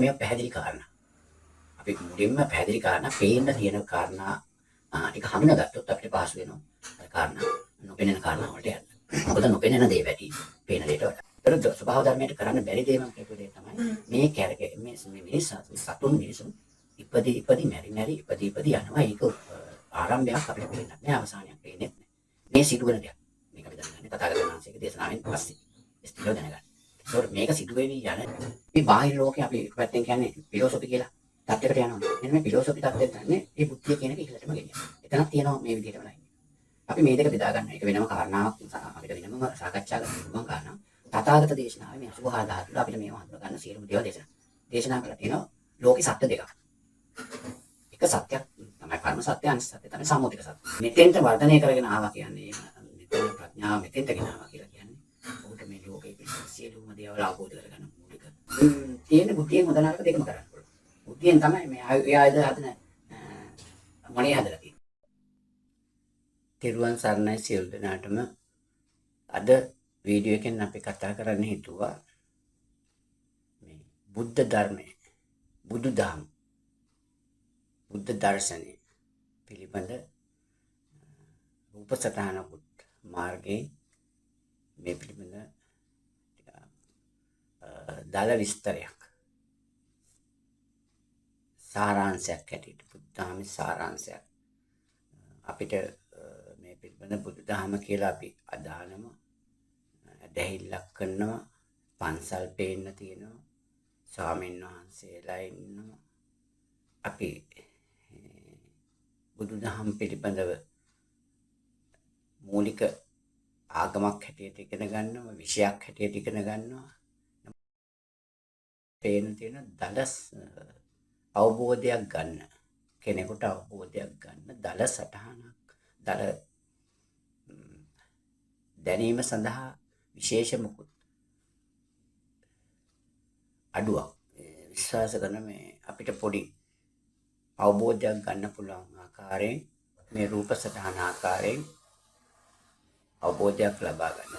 මේ පැහැදිලි කාරණා. අපි මුලින්ම පැහැදිලි කාරණා පේන්න තියෙන කාරණා ටික හඳුනාගත්තොත් අපිට පහසු වෙනවා. අර කාරණා නොපෙනෙන කාරණා වලට යන්න. මොකද නොපෙනෙන දේ වැඩි පේන දේට වඩා. ඒතර ස්වභාව ධර්මයට කරන්න බැරි දේ මම කියපු දේ තමයි මේ කැරකේ මේ සතුන් මිනිසුන් ඉපදී මෙරි යනවා. ඒක ආරම්භයක් අපිට පේන්නේ නැහැ, අවසානයක් පේන්නේ නැහැ. මේ සිදුවන දෙයක්. මේක අපි දැනගන්නේ තථාගතයන් වහන්සේගේ දේශනාවෙන් පස්සේ. ස්ථිරව දැනගන්න. ඒතකොට මේක සිදුවෙවි යන මේ බාහිර ලෝකේ අපි එක පැත්තෙන් කියන්නේ ෆිලොසොෆි කියලා තත්ත්වයකට යනවා. මෙන්න මේ ෆිලොසොෆි තත්ත්වයට ගන්නේ මේ බුද්ධිය කියන එක ඉහළටම ගෙනියන. එතනක් තියෙනවා මේ විදිහටම ලයින්. අපි මේ දෙක බෙදා ගන්න. ඒක වෙනම කාරණාවක් අපිට වෙනම සාකච්ඡා කරන්න පුළුවන් කාරණා. තථාගත දේශනාවේ මේ 86 ධාතුල අපිට මේව හඳුනා ගන්න සියලුම දේවල් දේශනා කරලා තියෙනවා. ලෝකේ සත්‍ය දෙකක්. එක සත්‍යයක් තමයි පරම සත්‍ය, අනිත් සත්‍ය තමයි සම්මුතික සත්‍ය. මෙතෙන්ට වර්ධනය කරගෙන ආවා කියන්නේ මෙතන ප්‍රඥාව මෙතෙන්ට ගෙනාවා කියලා කියන්නේ. ඔබට මේ ලෝකයේ පිළිබඳ සියලුම දේවල් අවබෝධ කරගන්න මූලික. තියෙන බුද්ධියෙන් හොඳ නරක දෙකම කරන්න පුළුවන්. බුද්ධියෙන් තමයි මේ ආයුධ හදන මොණේ හදලා තියෙන්නේ. තිරුවන් සරණයි සියලු දෙනාටම. අද වීඩියෝ එකෙන් අපි කතා කරන්න හිතුවා මේ බුද්ධ ධර්මයේ බුදුදහම බුද්ධ දර්ශනය පිළිබඳ රූපසටහනකුත් මාර්ගයේ මේ පිළිබඳ දල විස්තරයක් සාරාංශයක් හැටියට බුද්ධාමි සාරාංශයක් අපිට මේ පිළිබඳ බුදුදහම කියලා අපි අදහනම ඇදහිල්ලක් කරනවා, පන්සල් පේන්න තියෙනවා, ස්වාමීන් වහන්සේලා ඉන්නවා. අපි බුදුදහම පිළිබඳව මූලික ආගමක් හැටියට ඉගෙන ගන්නවා, විෂයක් හැටියට ඉගෙන ගන්නවා. පේන තියෙන දලස් අවබෝධයක් ගන්න, කෙනෙකුට අවබෝධයක් ගන්න දල සටහනක්, දල දැනීම සඳහා විශේෂ මුකුත් අඩුවක් විශ්වාස කරන මේ අපිට පොඩි අවබෝධයක් ගන්න පුළුවන් ආකාරයෙන් මේ රූප සටහන ආකාරයෙන් අවබෝධයක් ලබා ගන්න.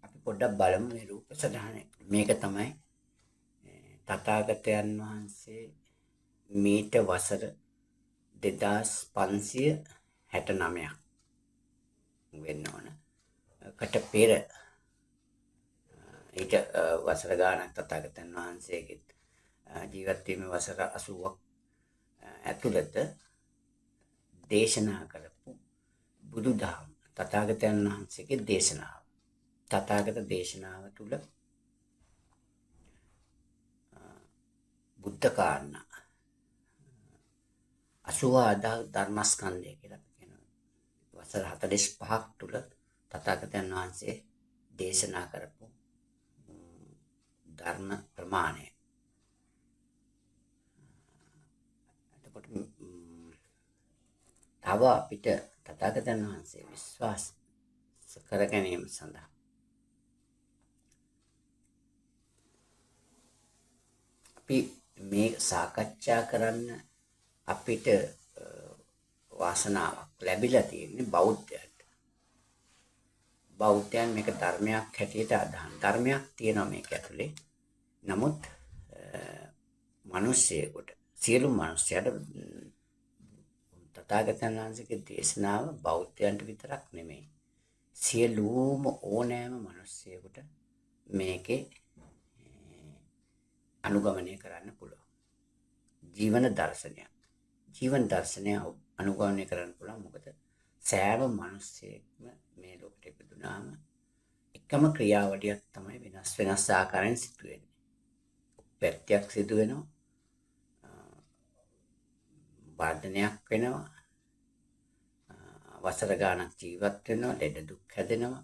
අපි පොඩ්ඩක් බලමු මේ රූප සටහන. මේක තමයි තථාගතයන් වහන්සේ මීට වසර 2569ක් වෙන්න ඕන. කට පෙර ඊට වසර ගානක් තථාගතයන් වහන්සේගේ ජීවත් වීමේ වසර 80ක් ඇතුළත දේශනා කරපු බුදුදහම තථාගතයන් වහන්සේගේ දේශනාව. තථාගත දේශනාව තුළ බුද්ධ කාරණා 80 ධර්මස්කන්ධය කියලා කියනවා. වසර 45ක් තුළ තථාගතයන් වහන්සේ දේශනා කරපු ධර්ම ප්‍රමාණය. එතකොට තව අපිට තථාගතයන් වහන්සේ විශ්වාස කර ගැනීම සඳහා අපි මේ සාකච්ඡා කරන්න අපිට වාසනාවක් ලැබිලා තියෙන්නේ බෞද්ධයන්ට. බෞද්ධයන් මේක ධර්මයක් හැටියට අදහන. ධර්මයක් තියෙනවා මේක ඇතුලේ. නමුත් මිනිස්සෙකුට සියලු මිනිස්යාට තථාගතයන් වහන්සේගේ දේශනාව බෞද්ධයන්ට විතරක් නෙමෙයි. සියලුම ඕනෑම මිනිස්සෙකුට මේකේ අනුගමනය කරන්න පුළුවන්. ජීවන දර්ශනයක්. ජීවන දර්ශනය අනුගමනය කරන්න පුළුවන්. මොකද සෑම මිනිස්සෙක්ම මේ ලෝකෙට ඉපදුනාම එකම ක්‍රියාවලියක් තමයි වෙනස් ආකාරයෙන් සිදු වෙන්නේ. උප්පත්තියක් සිදු වෙනවා. වර්ධනයක් වෙනවා. වසර ගානක් ජීවත් වෙනවා. ලෙඩ දුක් හැදෙනවා.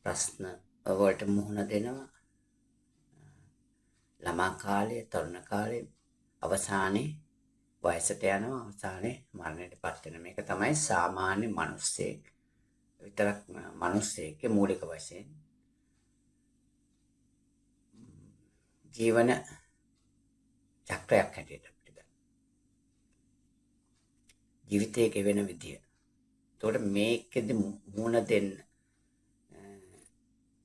ප්‍රශ්න වලට මුහුණ දෙනවා. ළමා කාලයේ, තරුණ කාලයේ අවසානයේ වයසට යනවා. අවසානයේ මරණයටපත් වෙන මේක තමයි සාමාන්‍ය මිනිස්සෙක් විතරක් මිනිස්සෙක්ගේ මූලික වශයෙන් ජීවන චක්‍රයක් හැටියට අපිට ගන්න. ජීවිතයේ ගෙවෙන විදිය. ඒතකොට මේකෙදි මුණ දෙන්න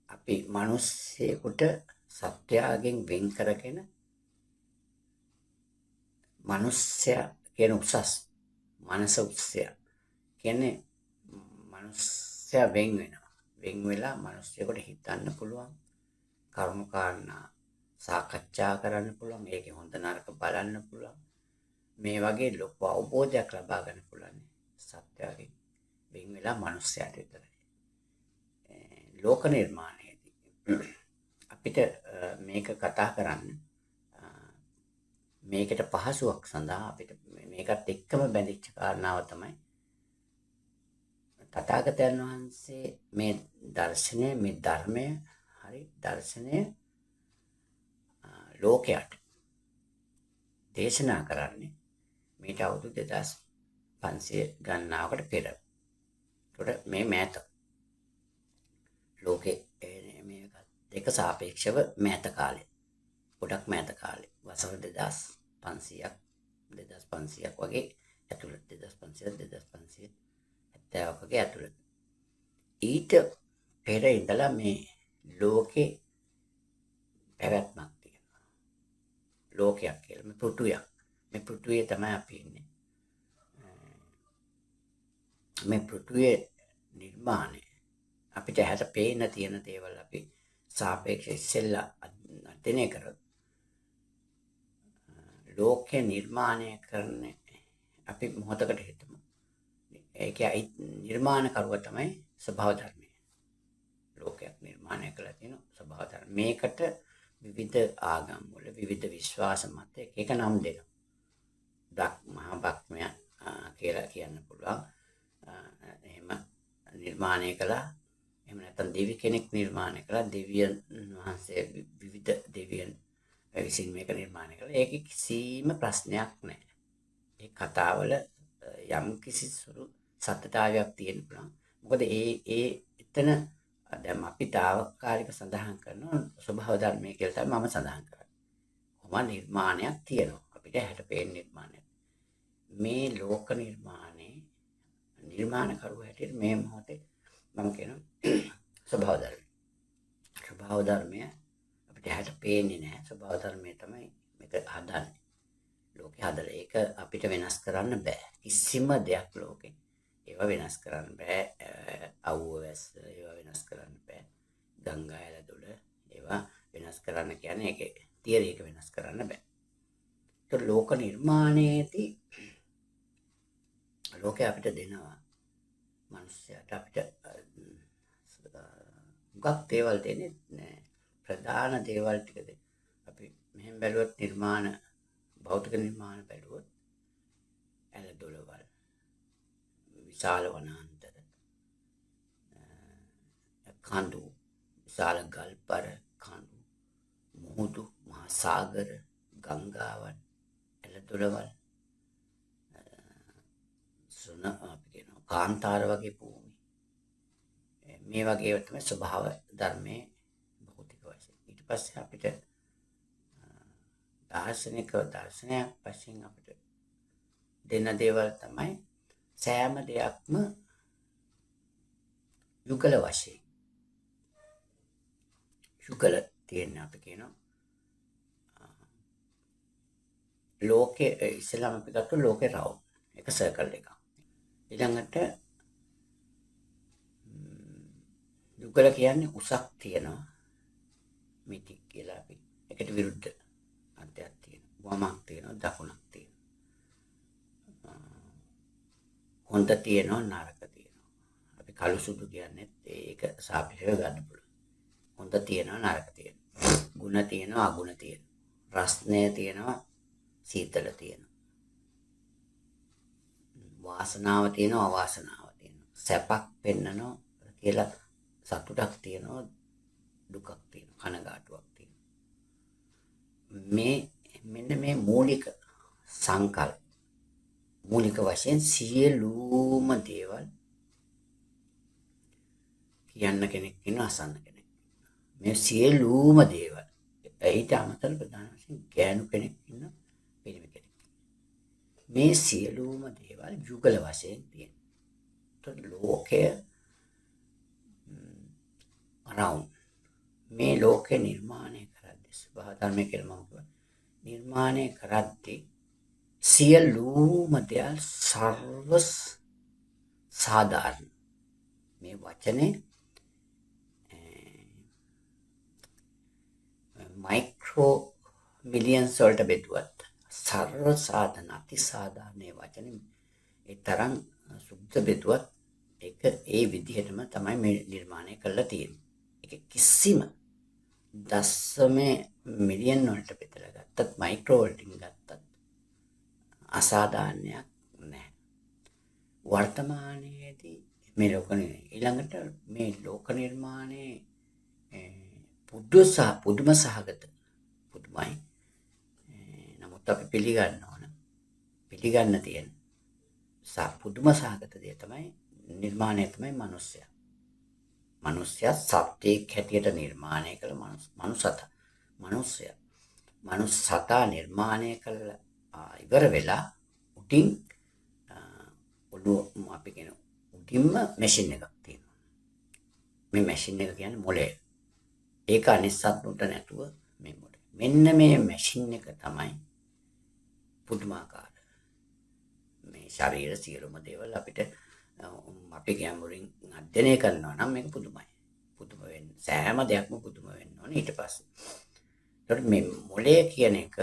අපි මිනිස්සෙකුට සත්‍යයෙන් වෙන් කරගෙන මනුස්සයා කියන උසස් මනස උස්සය කියන්නේ මනුස්සයා වෙන් වෙනවා. වෙන් වෙලා මනුස්සයෙකුට හිතන්න පුළුවන්. කරුණු කාරණා සාකච්ඡා කරන්න පුළුවන්. ඒකේ හොඳ නරක බලන්න පුළුවන්. මේ වගේ ලොකු අවබෝධයක් ලබා ගන්න පුළුවන්. සත්‍යයෙන් වෙන් වෙලා මනුස්සයාට විතරයි. ලෝක නිර්මාණයේදී අපිට මේක කතා කරන්න මේකට පහසුවක් සඳහා අපිට මේකත් එක්කම බැඳිච්ච කාරණාව තමයි තථාගතයන් වහන්සේ මේ දර්ශනය මේ ධර්මය හරි දර්ශනය ලෝකයට දේශනා කරන්නේ මේට අවුරුදු 2500 ගණනාවකට පෙර. ඒකට මේ මෑත ලෝකේ මේ දෙක සාපේක්ෂව මෑත කාලේ ගොඩක් මෑත කාලේ වසර 2500ක් 2500ක් වගේ ඇතුළත 2500 2570ක් වගේ ඇතුළත. ඊට පෙර ඉඳලා මේ ලෝකේ පැවැත්මක් තියෙනවා. ලෝකයක් කියලා මේ පෘථුවියක්. මේ පෘථුවියේ තමයි අපි ඉන්නේ. මේ පෘථුවියේ නිර්මාණය අපිට හැට පේන තියෙන දේවල් අපි සාපේක්ෂව ඉස්සෙල්ලා අධ්‍යයනය කරොත් ලෝකේ නිර්මාණය කරන්නේ අපි මොහොතකට හිතමු. ඒකයි නිර්මාණකරුවා තමයි ස්වභාව ධර්මය. ලෝකයක් නිර්මාණය කළා කියන ස්වභාව ධර්ම. මේකට විවිධ ආගම් වල විවිධ විශ්වාස මත එක නම් දෙනවා. මහා බ්‍රහ්මයා කියලා කියන්න පුළුවන්. එහෙම නිර්මාණය කළා. එහෙම නැත්නම් දෙවි කෙනෙක් නිර්මාණය කළා. දෙවියන් වහන්සේ විවිධ දෙවියන් විසින් මේක නිර්මාණය කළා. ඒකේ කිසිම ප්‍රශ්නයක් නැහැ. ඒ කතාවල යම් කිසි සුළු සත්‍යතාවයක් තියෙන්න පුළුවන්. මොකද එතන දැන් අපි తాවකාලික සඳහන් කරන ස්වභාව ධර්මය කියලා තමයි මම සඳහන් කරන්නේ. කොහොම නිර්මාණයක් තියෙනවා. අපිට හැට පේන නිර්මාණයක්. මේ ලෝක නිර්මාණකරුවා හැටියට මේ මොහොතේ මම කියනවා ස්වභාව ධර්මය. ස්වභාව ධර්මය අපිට හැට පේන්නේ නැහැ. ස්වභාව ධර්මය තමයි මේක හදන්නේ. ලෝකේ හදලා ඒක අපිට වෙනස් කරන්න බෑ. කිසිම දෙයක් ලෝකේ ඒවා වෙනස් කරන්න බෑ. අවුව වැස්ස ඒවා වෙනස් කරන්න බෑ. ගංගා ඇල දොළ ඒවා වෙනස් කරන්න කියන්නේ ඒකේ තියරි එක වෙනස් කරන්න බෑ. ඒක ලෝක නිර්මාණයේදී ලෝකේ අපිට දෙනවා මිනිස්යාට අපිට මුගක් දේවල් දෙන්නේ නැහැ. ප්‍රධාන දේවල් ටිකද අපි මෙහෙම බැලුවොත් නිර්මාණ භෞතික නිර්මාණ බැලුවොත් ඇල දොළවල් විශාල වනාන්තර කඳු විශාල ගල්පර කඳු මුහුදු මහා සාගර ගංගාවන් ඇල දොළවල් සුන අපි කියනවා කාන්තාර වගේ භූමි මේ වගේ තමයි ස්වභාව ධර්මයේ භෞතික වශයෙන්. ඊට පස්සේ අපිට දර්ශනයක් වශයෙන් අපිට දෙන දේවල් තමයි සෑම දෙයක්ම යුගල වශයෙන්. යුගල තියෙන අපි කියනවා ලෝකේ ඉස්ලාම අපි ගත්ත ලෝකේ රවුම් එක සර්කල් එකක්. ඊළඟට යුගල කියන්නේ උසක් තියෙනවා. මිටි කියලා අපි එකට විරුද්ධ අන්තයක් තියෙනවා. වමක් තියෙනවා දකුණක් තියෙනවා. හොඳ තියෙනවා නරක තියෙනවා. අපි කළු සුදු කියන්නේ ඒක සාපේක්ෂව ගන්න පුළුවන්. හොඳ තියෙනවා නරක තියෙනවා. ಗುಣ තියෙනවා අගුණ තියෙනවා. රස්නය තියෙනවා සීතල තියෙනවා. වාසනාව තියෙනවා අවාසනාව තියෙනවා. සැපක් පෙන්නනවා කියලා සතුටක් තියෙනවා දුකක් තියෙනවා කනගාටුවක් තියෙනවා. මෙන්න මේ මූලික සංකල්ප මූලික වශයෙන් සියලුම දේවල් කියන්න කෙනෙක් ඉන්නවා අසන්න කෙනෙක්. මේ සියලුම දේවල් ඊට අමතරව ප්‍රධාන වශයෙන් ඥාන කෙනෙක් ඉන්නවා පිළිවෙල කෙනෙක්. මේ සියලුම දේවල් යුගල වශයෙන් තියෙනවා. ලෝකය around මේ ලෝකේ නිර්මාණය කරද්දී ස්වභාව ධර්මයේ කියලා මම කියනවා. නිර්මාණය කරද්දී සියලුම දෙයක් සර්ව සාධාරණ. මේ වචනේ මයික්‍රෝ මිලියන්ස් වලට බෙදුවත් සර්ව සාධන අති සාධාරණ වචනේ ඒ තරම් සුද්ධ බෙදුවත් ඒක ඒ විදිහටම තමයි මේ නිර්මාණය කරලා තියෙන්නේ. ඒක කිසිම දශමේ මිලියන් වලට බෙදලා ගත්තත් මයික්‍රෝ වලටින් ගත්තත් අසාධාරණයක් නැහැ. වර්තමානයේදී මේ ඊළඟට මේ ලෝක නිර්මාණයේ පුදුම සහගත පුදුමයි. නමුත් අපි පිළිගන්න තියෙන පුදුම සහගත දේ තමයි නිර්මාණය තමයි මනුස්සයා. මනුස්සයා සත්‍යයක් හැටියට නිර්මාණය කළ මනුස්සයා නිර්මාණය කළ ඉවර වෙලා උඩින් ඔළුව අපි කියන උඩින්ම මැෂින් එකක් තියෙනවා. මේ මැෂින් එක කියන්නේ මොලේ. ඒක අනිත් සත්තුන්ට නැතුව මේ මොලේ. මෙන්න මේ මැෂින් එක තමයි පුදුමාකාර. මේ ශරීර සියලුම දේවල් අපිට අපි ගැඹුරින් අධ්‍යයනය කරනවා නම් මේක පුදුමයි. පුදුම වෙන්න සෑම දෙයක්ම පුදුම වෙන්න ඕනේ ඊට පස්සේ. ඒකට මේ මොලේ කියන එක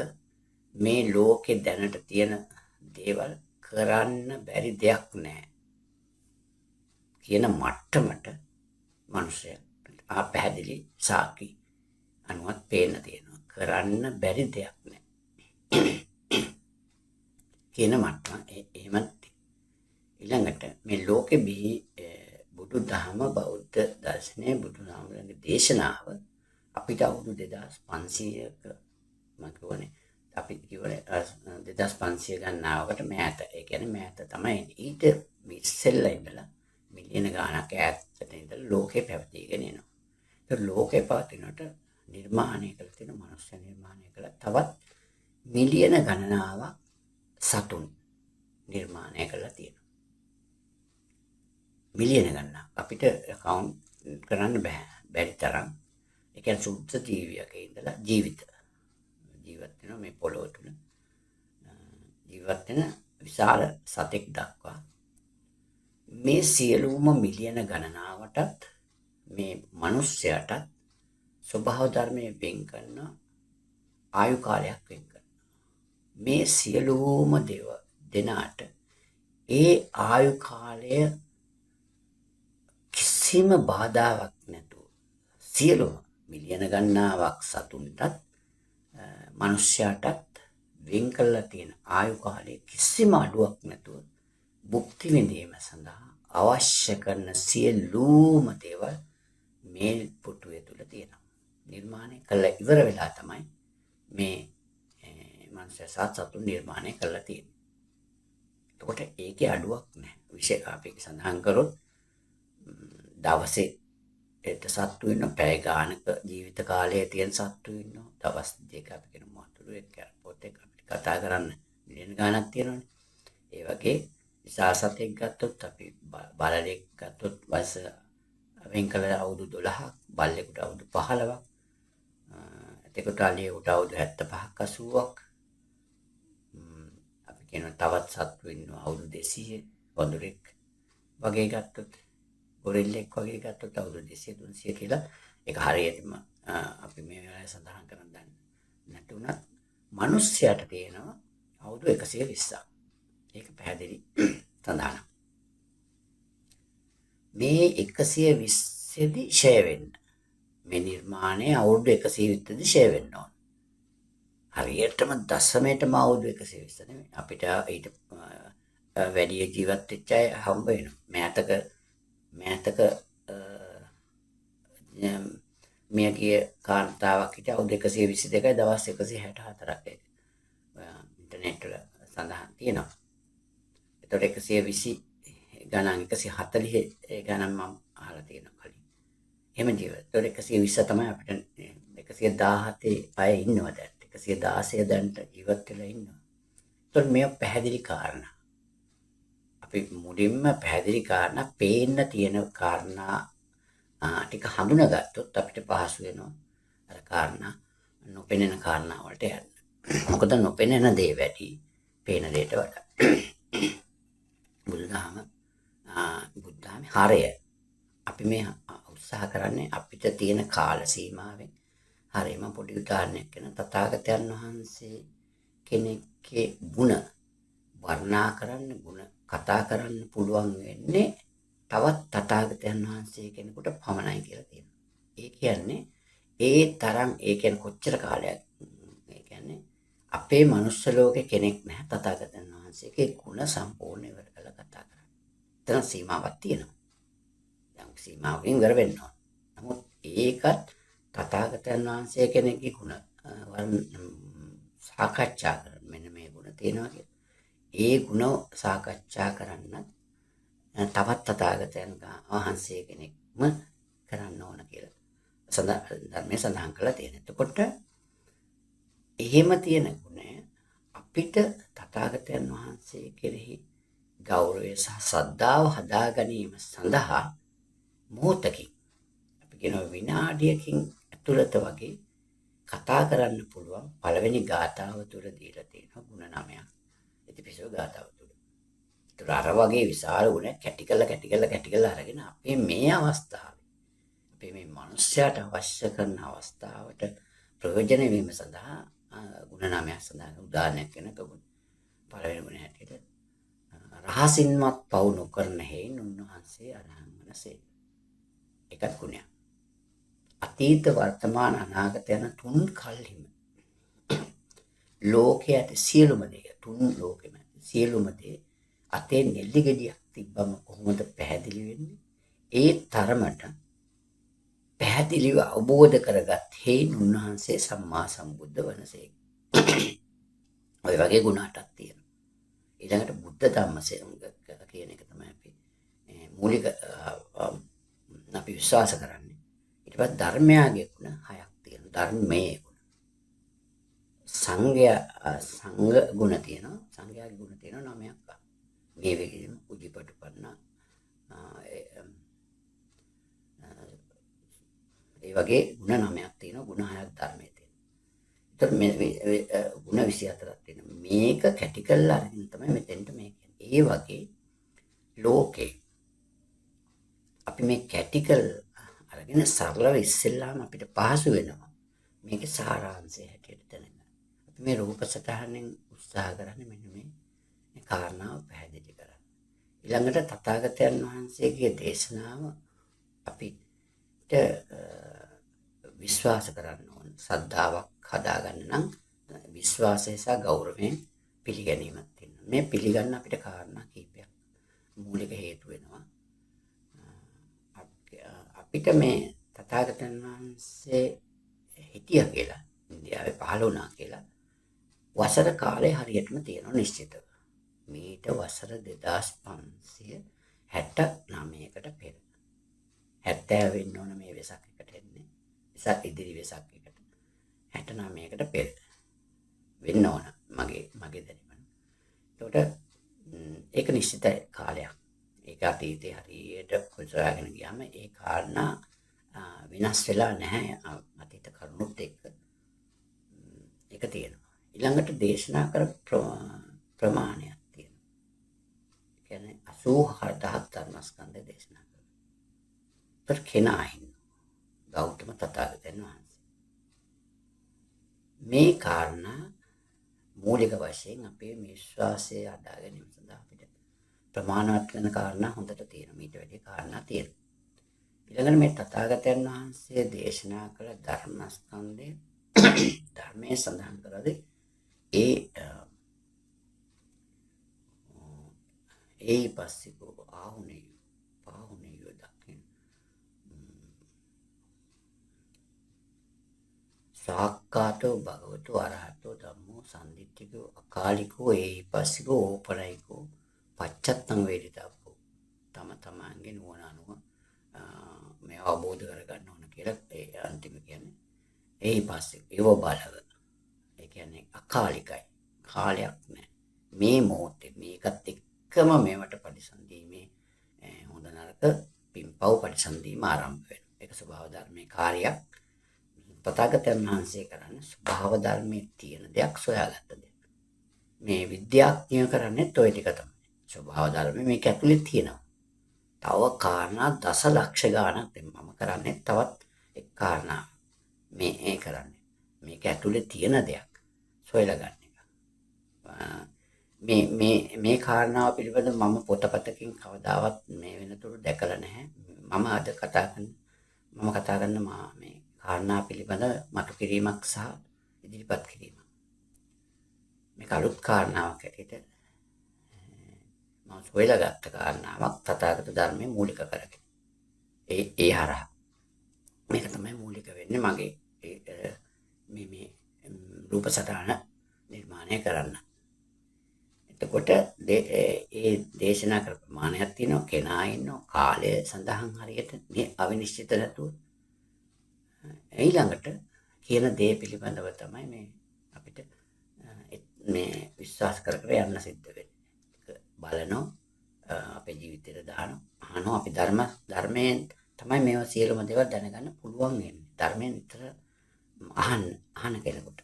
මේ ලෝකේ දැනට තියෙන දේවල් කරන්න බැරි දෙයක් නෑ කියන මට්ටමට මිනිස්සයා පැහැදිලි සාකි අනුවත් පේන්න තියෙනවා. කරන්න බැරි දෙයක් නෑ කියන මට්ටම එහෙම. ඊළඟට මේ ලෝකෙ බුදු දහම බෞද්ධ දර්ශනය බුදුහාමුදුරන්ගේ දේශනාව අපිට අවුරුදු 2500ක මම කියන්නේ අපි කිව්වනේ 2500 ගණනාවකට මෑත. ඒ කියන්නේ මෑත තමයි ඊට ඉස්සෙල්ලා ඉඳලා මිලියන ගාණක් ඈතට ඉඳලා ලෝකේ පැවතීගෙන එනවා. ඒක ලෝකේ පවතිනට නිර්මාණය කළ තියෙන මනුෂ්‍ය නිර්මාණය කළ තවත් මිලියන ගණනාවක් සතුන් නිර්මාණය කළා තියෙනවා. මිලියන ගණනක් අපිට කවුන්ට් කරන්න බැරි තරම්. ඒ කියන්නේ සුද්ධ ජීවියක ඉඳලා ජීවත් වෙන මේ පොළොව තුල ජීවත් වෙන විශාල සතෙක් දක්වා මේ සියලුම මිලියන ගණනාවටත් මේ මිනිස්යාටත් ස්වභාව ධර්මයේ වෙන් කරන ආයු කාලයක් වෙන් කරනවා. මේ සියලුම දෙනාට ඒ ආයු කාලය කිසිම බාධාවක් නැතුව සියලුම මිලියන ගණනාවක් සතුන්ටත් මනුෂ්‍යයාටත් වෙන් කරලා තියෙන ආයු කාලයේ කිසිම අඩුවක් නැතුව භුක්ති විඳීම සඳහා අවශ්‍ය කරන සියලුම දේවල් මේ පුටුවේ තුල තියෙනවා. නිර්මාණය කළ ඉවර වෙලා තමයි මේ මනුෂ්‍ය සත්තු නිර්මාණය කරලා තියෙන්නේ. එතකොට ඒකේ අඩුවක් නැහැ. විශේෂ අපි සඳහන් කරොත් දවසේ සත්තු ඉන්න පැය ගානක ජීවිත කාලයේ තියෙන සත්තු ඉන්නවා. දවස් දෙක අපි කියන මොහොතේ පොතේ අපිට කතා කරන්න මිලියන ගානක් තියෙනවානේ. ඒ වගේ විශාසතෙක් ගත්තොත් අපි බලලෙක් ගත්තොත් වයස වෙන් කළ අවුරුදු 12ක්, බල්ලෙකුට අවුරුදු 15ක්, එතකොට අලියෙකුට අවුරුදු 75ක් 80ක්. අපි කියන තවත් සත්තු ඉන්නවා අවුරුදු 200, වඳුරෙක් වගේ ගත්තොත්, ගොරිල්ලෙක් වගේ ගත්තොත් අවුරුදු 200 300 කියලා. ඒක හරියටම අපි මේ වෙලාවේ සඳහන් කරන්න දන්නේ නැතුණත් මිනිස්යාට තියෙනවා අවුරුදු 120ක්. ඒක පැහැදිලි සඳහනක්. මේ 120 දී ෂය වෙන්න මේ නිර්මාණය අවුරුදු 120 දී ෂය වෙන්න ඕන. හරියටම දශමයටම අවුරුදු 120 නෙමෙයි. අපිට ඊට වැඩි ජීවත් වෙච්ච අය හම්බ වෙනවා. මෑතක මියගිය කාන්තාවක් හිටිය අවුරුදු 122යි දවස් 164ක්. ඉන්ටර්නෙට් වල සඳහන් තියෙනවා. එතකොට 120 ගණන් 140 ගණන් මම අහලා තියෙනවා කලින්. එහෙම ජීවත්. එතකොට 120 තමයි අපිට 117 අය ඉන්නවා දැන්. 116 දැන්ට ජීවත් වෙලා ඉන්නවා. එතකොට මේ පැහැදිලි කාරණා. අපි මුලින්ම පැහැදිලි කාරණා පේන්න තියෙන කාරණා ටික හඳුනාගත්තොත් අපිට පහසු වෙනවා අර කාරණා නොපෙනෙන කාරණා වලට යන්න. මොකද නොපෙනෙන දේ වැඩි. පේන දෙයට වඩා. බුදුදහමේ හරය අපි මේ උත්සාහ කරන්නේ අපිට තියෙන කාල සීමාවෙන් හරියම පොඩි උදාහරණයක් කියන තථාගතයන් වහන්සේ කෙනෙක්ගේ ಗುಣ වර්ණනා කරන්න ಗುಣ කතා කරන්න පුළුවන් වෙන්නේ තවත් තථාගතයන් වහන්සේ කෙනෙකුට පමණයි කියලා තියෙනවා. ඒ කියන්නේ ඒ තරම් ඒ කියන්නේ කොච්චර කාලයක් ඒ කියන්නේ අපේ මනුස්ස ලෝකේ කෙනෙක් නැහැ තථාගතයන් වහන්සේගේ ಗುಣ සම්පූර්ණ ඉවර කළා කතා කරන්නේ. එතන සීමාවක් තියෙනවා. දැන් සීමාවෙන් ඉවර වෙන්න ඕන. නමුත් ඒකත් තථාගතයන් වහන්සේ කෙනෙක්ගේ ಗುಣ සාකච්ඡා කරන මෙන්න මේ ಗುಣ තියෙනවා කියලා. ඒ ಗುಣ සාකච්ඡා කරන්න තවත් තථාගතයන් වහන්සේ කෙනෙක්ම කරන්න ඕන කියලා ධර්මයේ සඳහන් කරලා තියෙනවා. එතකොට එහෙම තියෙන ගුණය අපිට තථාගතයන් වහන්සේ කෙරෙහි ගෞරවය සහ ශ්‍රද්ධාව හදා ගැනීම සඳහා මොහොතකින් අපි කියන විනාඩියකින් ඇතුළත වගේ කතා කරන්න පුළුවන් පළවෙනි ගාථාව තුළ දීලා තියෙනවා ගුණ 9ක්. ඉතිපිසෝ ගාථාව තුළ. ඒතර අර වගේ විශාල ගුණ කැටි කළා අරගෙන අපේ මේ අවස්ථාවේ අපේ මේ මනුස්සයාට අවශ්‍ය කරන අවස්ථාවට ප්‍රයෝජන වීම සඳහා ගුණ 9ක් සඳහන් උදාහරණයක් වෙනක පළවෙනි ගුණ හැටියට රහසින්වත් පවු නොකරන හේයින් උන්වහන්සේ අරහන් වනසේ. ඒකත් ගුණයක්. අතීත වර්තමාන අනාගත යන තුන් කල්හිම ලෝකයේ ඇති සියලුම දේ තුන් ලෝකෙම සියලුම දේ අතේ නෙල්ලි ගෙඩියක් තිබ්බම කොහොමද පැහැදිලි වෙන්නේ? ඒ තරමට පැහැදිලිව අවබෝධ කරගත් හේයින් උන්වහන්සේ සම්මා සම්බුද්ධ වනසේ. ඔය වගේ ගුණ 8ක් තියෙනවා. ඊළඟට බුද්ධ ධම්ම සංඝ කියන එක තමයි අපි මූලික අපි විශ්වාස කරන්නේ. ඊට පස්සේ ධර්මයාගේ ගුණ 6ක් තියෙනවා. ධර්මයේ ගුණ. සංඝ ගුණ තියෙනවා. සංඝයාගේ ගුණ තියෙනවා 9ක්. මේ වගේම උජිපටුපන්න ඒ වගේ ගුණ 9ක් තියෙනවා. ගුණ 6ක් ධර්මයේ තියෙනවා. ඒතර මේ ගුණ 24ක් තියෙනවා. මේක කැටි කරලා අරගෙන තමයි මෙතෙන්ට මේ කියන්නේ. ඒ වගේ ලෝකේ අපි මේ කැටි කරලා අරගෙන සරලව ඉස්සෙල්ලාම අපිට පහසු වෙනවා. මේකේ සාරාංශය හැටියට දැනගන්න. අපි මේ රූප සටහනෙන් උත්සාහ කරන්නේ මෙන්න මේ කාරණාව පැහැදිලි කරන්න. ඊළඟට තථාගතයන් වහන්සේගේ දේශනාව අපිට විශ්වාස කරන්න ඕන. ශ්‍රද්ධාවක් හදාගන්න නම් විශ්වාසය සහ ගෞරවයෙන් පිළිගැනීමක් තියෙනවා. මේ පිළිගන්න අපිට කාරණා කීපයක් මූලික හේතු වෙනවා. අපිට මේ තථාගතයන් වහන්සේ හිටියා කියලා ඉන්දියාවේ පහළ වුණා කියලා වසර කාලය හරියටම තියෙනවා නිශ්චිතව. මීට වසර 2569කට පෙර 70 වෙන්න ඕන මේ වෙසක් එකට එන්නේ. වෙසක් ඉදිරි වෙසක් එකට 69කට පෙර වෙන්න ඕන මගේ දැනුම. ඒකට ඒක නිශ්චිත කාලයක්. ඒක අතීතේ හරියට හොයාගෙන ගියාම ඒ කාරණා විනාශ වෙලා නැහැ අතීත කරුණුත් එක්ක. ඒක තියෙනවා. ඊළඟට දේශනා කර ප්‍රමාණයක් තියෙනවා. ඒ කියන්නේ 84000ක් ධර්මස්කන්ධ දේශනා කරනවා. ඒත් කෙනායින් ගෞතම තථාගතයන් වහන්සේ මේ කාරණා මූලික වශයෙන් අපේ විශ්වාසය අදා ගැනීම සඳහා අපිට ප්‍රමාණවත් වෙන කාරණා හොඳට තියෙනවා. ඊට වැඩි කාරණා තියෙනවා. ඊළඟට මේ තථාගතයන් වහන්සේ දේශනා කළ ධර්මස්කන්ධය ධර්මයේ සඳහන් කරලා ඒ පස්සිකෝ ආහුනේ දක්ින සාක්කාතෝ භගවතු අරහතෝ ධම්මෝ සම්දිත්තිකෝ අකාලිකෝ ඒ පස්සිකෝ ඕපනයිකෝ පච්චත්තං වේදිතබ්බෝ තම තමන්ගේ නුවණ අනුව මේ අවබෝධ කරගන්න ඕන කියලා ඒ අන්තිම කියන්නේ ඒ පස්සේ ඒව බලව ඒ කියන්නේ අකාලිකයි කාලයක් නැහැ මේ මොහොතේ මේකත් එක්කම මේවට පරිසන්දීමේ හොඳ නරක පින්පව් පරිසන්දීම ආරම්භ වෙනවා. ඒක ස්වභාව ධර්මයේ කාර්යයක්. තථාගතයන් වහන්සේ කරන්නේ ස්වභාව ධර්මයේ තියෙන දෙයක් සොයාගත්ත දෙයක්. මේ විද්‍යාඥයෝ කරන්නේත් ඔය ටික තමයි. ස්වභාව ධර්ම මේක ඇතුලේ තියෙනවා. තව කාරණා දසලක්ෂ ගාණක් මම කරන්නේ තවත් එක් කාරණා මේ කරන්නේ. මේක ඇතුලේ තියෙන දෙයක් සොයලා ගන්න එක. මේ කාරණාව පිළිබඳව මම පොතපතකින් කවදාවත් මේ වෙනතුරු දැකලා නැහැ. මම අද කතා කරන මේ කාරණා පිළිබඳව මතු කිරීමක් සහ ඉදිරිපත් කිරීමක්. මේක අලුත් කාරණාවක් ඇටියට මම සොයලා ගත්ත කාරණාවක් තථාගත ධර්මයේ මූලික කරගෙන. ඒ හරහා මේක තමයි මූලික වෙන්නේ මගේ මේ රූප සටහන නිර්මාණය කරන්න. එතකොට ඒ දේශනා කර ප්‍රමාණයක් තියෙනවා, කෙනා ඉන්නවා, කාලය සඳහන් හරියට මේ අවිනිශ්චිත නැතුව ඊළඟට කියන දේ පිළිබඳව තමයි මේ අපිට මේ විශ්වාස කර යන්න සිද්ධ වෙන්නේ. බලනවා අපේ ජීවිතේට දානවා, අහනවා. අපි ධර්මයෙන් තමයි මේවා සියලුම දේවල් දැනගන්න පුළුවන් වෙන්නේ. ධර්මයෙන් විතර අහන කෙනෙකුට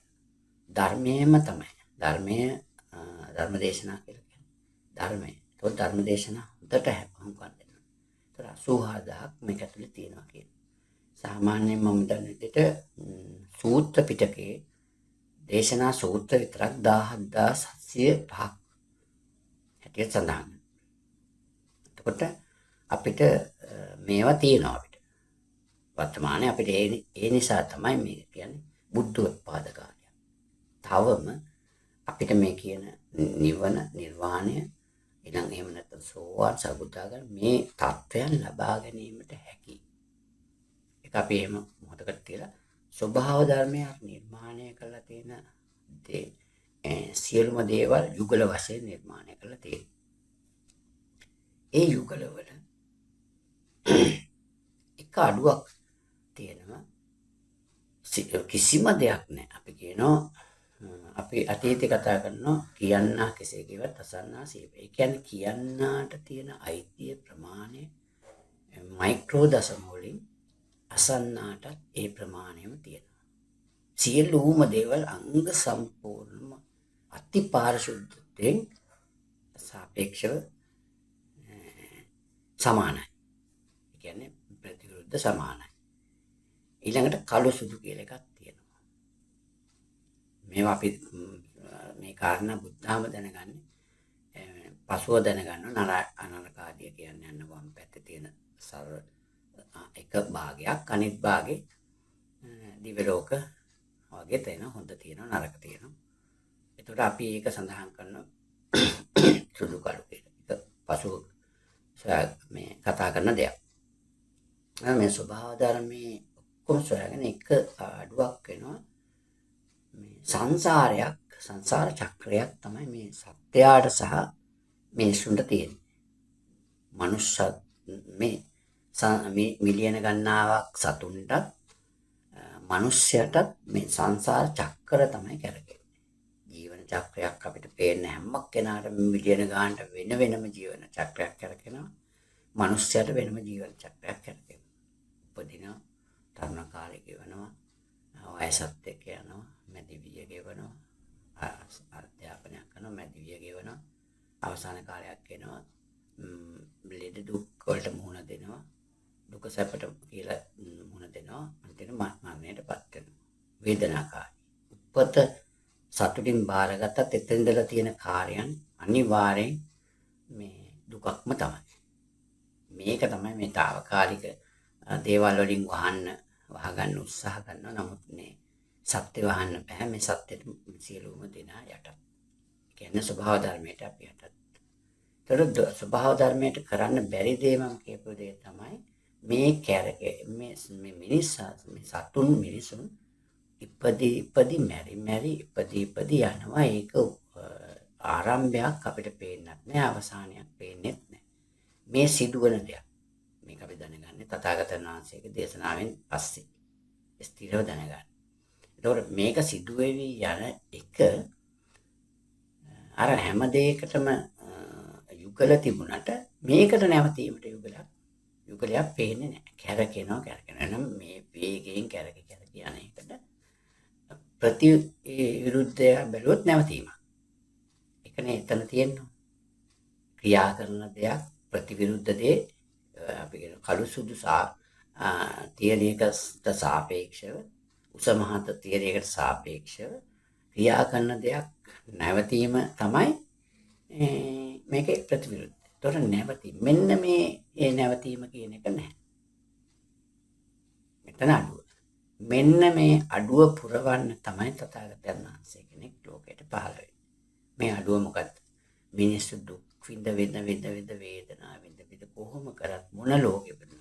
ධර්මයේම තමයි. ධර්ම දේශනා කියලා කියන්නේ ධර්මය. ඒක ධර්ම දේශනා හොඳට හම්බුම් දෙනවා. ඒතර 84000ක් මේක ඇතුලේ තියෙනවා කියන්නේ. සාමාන්‍යයෙන් මම දන්න විදිහට සූත්‍ර පිටකේ දේශනා සූත්‍ර විතරක් 17705ක් හැටියට සඳහන්. එතකොට අපිට මේවා තියෙනවා අපිට. වර්තමානයේ අපිට ඒ නිසා තමයි මේ කියන්නේ බුද්ධෝත්පාද කාලය. තවම අපිට මේ කියන නිවන නිර්වාණය ඊළඟ එහෙම නැත්නම් සෝවාන් සබුදාගම මේ තත්වයන් ලබා ගැනීමට හැකි. ඒක අපි එහෙම මොහොතකට තියලා ස්වභාව ධර්මය නිර්මාණය කරලා තියෙන සියලුම දේවල් යුගල වශයෙන් නිර්මාණය කරලා තියෙනවා. ඒ යුගලවල එක අඩුවක් තියෙනවා. කිසිම දෙයක් නැහැ. අපි කියනවා අපි අතීතේ කතා කරනවා කියන්නා කෙසේ කිව්වත් අසන්නා සීප. ඒ කියන්නේ කියන්නාට තියෙන අයිතිය ප්‍රමාණය මයික්‍රෝ දශම වලින් අසන්නාට ඒ ප්‍රමාණයම තියෙනවා. සියලුම දේවල් අංග සම්පූර්ණම අති පාරිශුද්ධයෙන් සාපේක්ෂව සමානයි. ඒ කියන්නේ ප්‍රතිවිරුද්ධ සමානයි. ඊළඟට කළු සුදු කියලා එකක් තියෙනවා. මේවා අපි මේ කාරණා බුද්ධාම දැනගන්නේ පසුව දැනගන්න අනරකාදිය කියන්නේ යන වම් පැත්තේ තියෙන සරල එක භාගයක්, අනිත් භාගේ දිව්‍ය ලෝක වගේ තියෙන හොඳ තියෙනවා, නරක තියෙනවා. ඒකට අපි ඒක සඳහන් කරන සුදු කළු කියලා. ඒක පසුව මේ කතා කරන දෙයක්. මේ ස්වභාව ධර්මයේ ඔක්කොම සොයාගෙන එක අඩුවක් වෙනවා. මේ සංසාර චක්‍රයක් තමයි මේ සත්‍යයට සහ මිනිසුන්ට තියෙන්නේ. මනුෂ්‍ය මේ මිලියන ගණනාවක් සතුන්ටත් මිනිස්යාටත් මේ සංසාර චක්‍ර තමයි කරකෙන්නේ. ජීවන චක්‍රයක් අපිට පේන හැම කෙනාටම මිලියන ගානට වෙනම ජීවන චක්‍රයක් කරකිනවා. මිනිස්යාට වෙනම ජීවන චක්‍රයක් කරකිනවා. උපදිනවා, තරුණ කාලේ ගෙවනවා, වයසත් එක්ක යනවා, මැදිවිය ගෙවනවා, අධ්‍යාපනයක් කරනවා, මැදිවිය ගෙවනවා, අවසාන කාලයක් එනවා, ලෙඩ දුක් වලට මුහුණ දෙනවා, දුක සැපට කියලා මුහුණ දෙනවා, අන්තිමට මරණයටපත් වෙනවා. වේදනාකාරී. උපත සතුටින් බාරගත්තත් එතෙන්දලා තියෙන කාර්යයන් අනිවාර්යෙන් මේ දුකක්ම තමයි. මේක තමයි මේ తాවකාලික දේවල් වලින් වහගන්න උත්සාහ කරනවා. නමුත් මේ සත්‍ය වහන්න බෑ. මේ සත්‍යෙට සියලුම දෙනා යටත්. කියන්නේ ස්වභාව ධර්මයට අපි යටත්. ඒතර ස්වභාව ධර්මයට කරන්න බැරි දේ මම කියපු දේ තමයි මේ කැරකේ මේ සතුන් මිනිසුන් ඉපදී මෙරි ඉපදී යනවා. ඒක ආරම්භයක් අපිට පේන්නත් නෑ, අවසානයක් පේන්නෙත් නෑ. මේ සිදුවන දෙයක්. මේක අපි දැනගන්නේ තථාගතයන් වහන්සේගේ දේශනාවෙන් පස්සේ ස්ථිරව දැනගන්න. ඒතකොට මේක සිදුවෙවි යන එක අර හැම දෙයකටම යුගල තිබුණට මේකට නැවතීමට යුගලයක් පේන්නේ නැහැ. කැරකෙනවා නම් මේ වේගයෙන් කැරක යන එකට ප්‍රතිවිරුද්ධය බැලුවොත් නැවතීමක්. එකනේ එතන තියෙන්නේ. ක්‍රියා කරන දෙයක් ප්‍රතිවිරුද්ධ දේ අපි කියන කළු සුදු තියරයකට සාපේක්ෂව උස මහත තියරයකට සාපේක්ෂව ක්‍රියා කරන දෙයක් නැවතීම තමයි මේකේ ප්‍රතිවිරුද්ධ. ඒතොර නැවතීම මෙන්න මේ නැවතීම කියන එක නැහැ. මෙතන අඩුව. මෙන්න මේ අඩුව පුරවන්න තමයි තථාගතයන් වහන්සේ කෙනෙක් ලෝකයට පහළ වෙන්නේ. මේ අඩුව මොකද්ද? මිනිස්සු දුක් විඳ වේදනා විඳ කොහොම කරත් මොන ලෝකෙකද?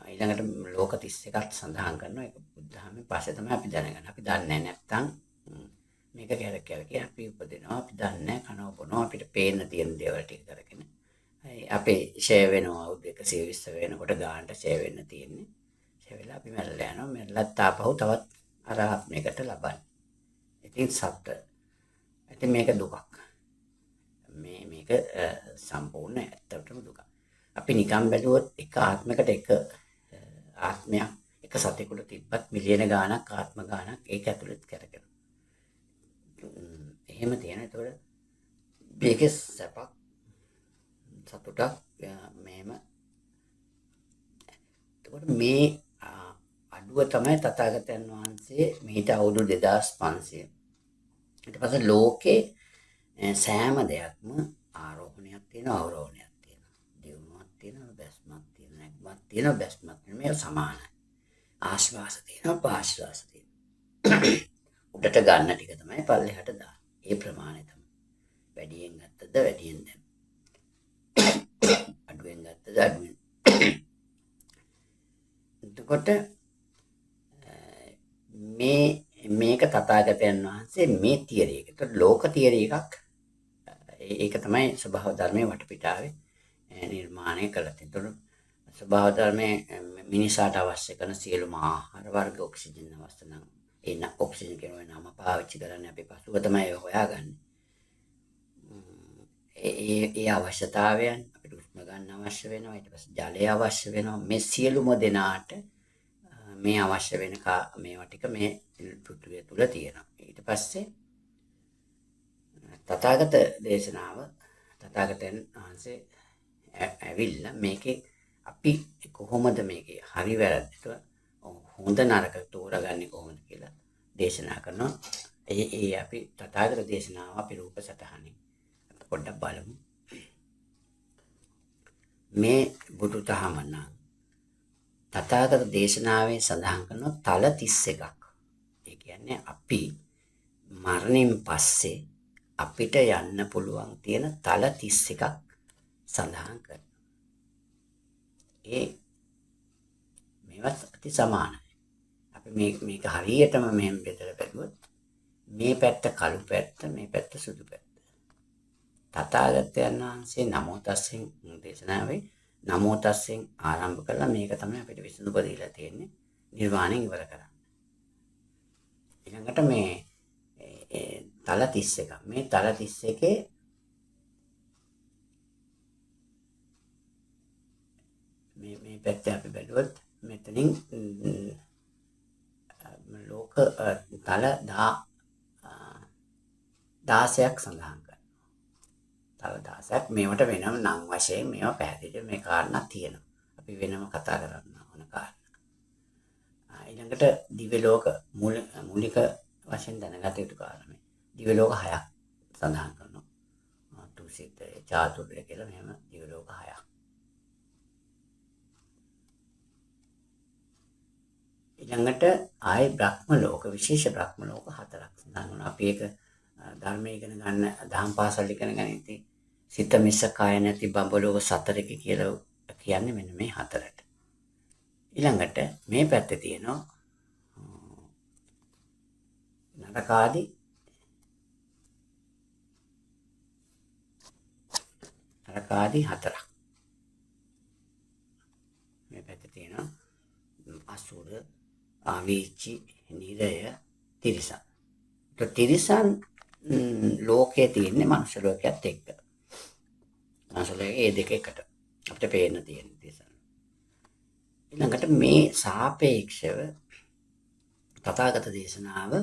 ඊළඟට ලෝක 31ක් සඳහන් කරනවා. ඒක බුද්ධාමේ පස්සේ තමයි අපි දැනගන්නේ. අපි දන්නේ නැත්නම් මේක කැරකැරකේ අපි උපදිනවා. අපි දන්නේ කනව බොනවා. අපිට පේන්න තියෙන දේවල් ටික කරගෙන. අපේ ෂෙයා වෙනවා. අවුරුදු 120 වෙනකොට ගානට ෂෙයා වෙන්න තියෙන්නේ. ෂෙයා වෙලා අපි මැරලා යනවා. මැරලත් ආපහු තවත් අර ආත්මයකට ලබන්නේ. ඉතින් සත්‍ය. ඉතින් මේක දුකක්. මේක සම්පූර්ණ ඇත්තටම දුක. අපි නිකම් බැලුවොත් එක ආත්මයකට එක ආත්මයක් එක සතෙකුට තිබ්බත් මිලියන ගාණක් ආත්ම ගාණක් ඒක ඇතුළත් කරගෙන. එහෙම තියෙන. ඒතකොට මේකේ සපක් සතුටක් මේම. ඒතකොට මේ අඩුව තමයි තථාගතයන් වහන්සේ මේට අවුරුදු 2500 ඊට පස්සේ ලෝකේ සෑම දෙයක්ම ආරෝහණයක් තියෙනවා අවරෝහණයක් තියෙනවා දියුණුවක් තියෙනවා බැස්මක් තියෙනවා නැග්මක් තියෙනවා බැස්මක් තියෙනවා මේ සමානයි ආශ්වාස තියෙනවා පාශ්වාස තියෙනවා උඩට ගන්න ටික තමයි පල්ලෙහාට දාන්න ඒ ප්‍රමාණය තමයි වැඩියෙන් ගත්තද වැඩියෙන් දැන් අඩුවෙන් ගත්තද අඩුවෙන් එතකොට මේක තථාගතයන් වහන්සේ මේ තියරි එක. ඒතකොට ලෝක තියරි එකක් ඒක තමයි ස්වභාව ධර්මයේ වටපිටාවේ නිර්මාණය කළා. ඒතකොට ස්වභාව ධර්මයේ මිනිසාට අවශ්‍ය කරන සියලුම ආහාර වර්ග ඔක්සිජන් අවශ්‍ය නම් ඒ ඔක්සිජන් කියන නම පාවිච්චි කරන්නේ අපි පසුව තමයි හොයාගන්නේ. ඒ අවශ්‍යතාවයන් අපිට උෂ්ම ගන්න අවශ්‍ය වෙනවා. ඊට පස්සේ ජලය අවශ්‍ය වෙනවා. මේ සියලුම දෙනාට මේ අවශ්‍ය වෙන මේවා ටික මේ පෘථිවිය තුල තියෙනවා. ඊට පස්සේ තථාගත දේශනාව තථාගතයන් වහන්සේ ඇවිල්ලා මේකේ අපි කොහොමද මේකේ හරි වැරද්ද හොඳ නරක තෝරගන්නේ කොහොමද කියලා දේශනා කරනවා. ඒ අපි තථාගත දේශනාව අපි රූප සතහනේ පොඩ්ඩක් බලමු. මේ බුදුදහම නම් තථාගත දේශනාවේ සඳහන් කරන තල 31ක්. ඒ කියන්නේ අපි මරණයෙන් පස්සේ අපිට යන්න පුළුවන් තියෙන තල 31ක් සඳහන් කරනවා. මේවත් අති සමානයි. අපි මේක හරියටම මෙහෙම බෙදලා බැලුවොත් මේ පැත්ත කළු පැත්ත මේ පැත්ත සුදු පැත්ත. තථාගතයන් වහන්සේ නමෝ තස්සෙන් දේශනාවේ නමෝ තස්සෙන් ආරම්භ කළා. මේක තමයි අපිට විසඳුම දීලා තියෙන්නේ නිර්වාණය ඉවර කරන්න. ඊළඟට මේ තල 31ක්. මේ තල 31 මේ පැත්ත අපි බැලුවොත් මෙතනින් ලෝක තල 16ක් සඳහන් කරනවා. තල 16ක් මේවට වෙනම නම් වශයෙන් මේවා පැහැදිලි මේ කාරණා තියෙනවා. අපි වෙනම කතා කරන්න ඕන කාරණා. ඊළඟට දිව්‍ය ලෝක මූලික වශයෙන් දැනගත යුතු කාරණා. දිව්‍ය ලෝක 6ක් සඳහන් කරනවා. තුසිත චාතුර්ය කියලා මෙහෙම දිව්‍ය ලෝක 6ක්. ඊළඟට ආයි බ්‍රහ්ම ලෝක විශේෂ බ්‍රහ්ම ලෝක 4ක් සඳහන් කරනවා. අපි ඒක ධර්මයේ ඉගෙන ගන්න දහම් පාසල් ඉගෙන ගන්න ඉතින් සිත මිස කාය නැති බඹලෝක 4ක කියලා කියන්නේ මෙන්න මේ 4ට. ඊළඟට මේ පැත්තේ තියෙනවා නරකාදී නරකාදී 4ක්. මේ පැත්තේ තියෙනවා අසුර ආවීචි නිරය තිරිසන්. තිරිසන් ලෝකයේ තියෙන්නේ මනුෂ්‍ය ලෝකයේත් එක්ක. මනුෂ්‍ය ලෝකයේ ඒ දෙක එකට අපිට පේන්න තියෙන තිරිසන්. ඊළඟට මේ සාපේක්ෂව තථාගත දේශනාව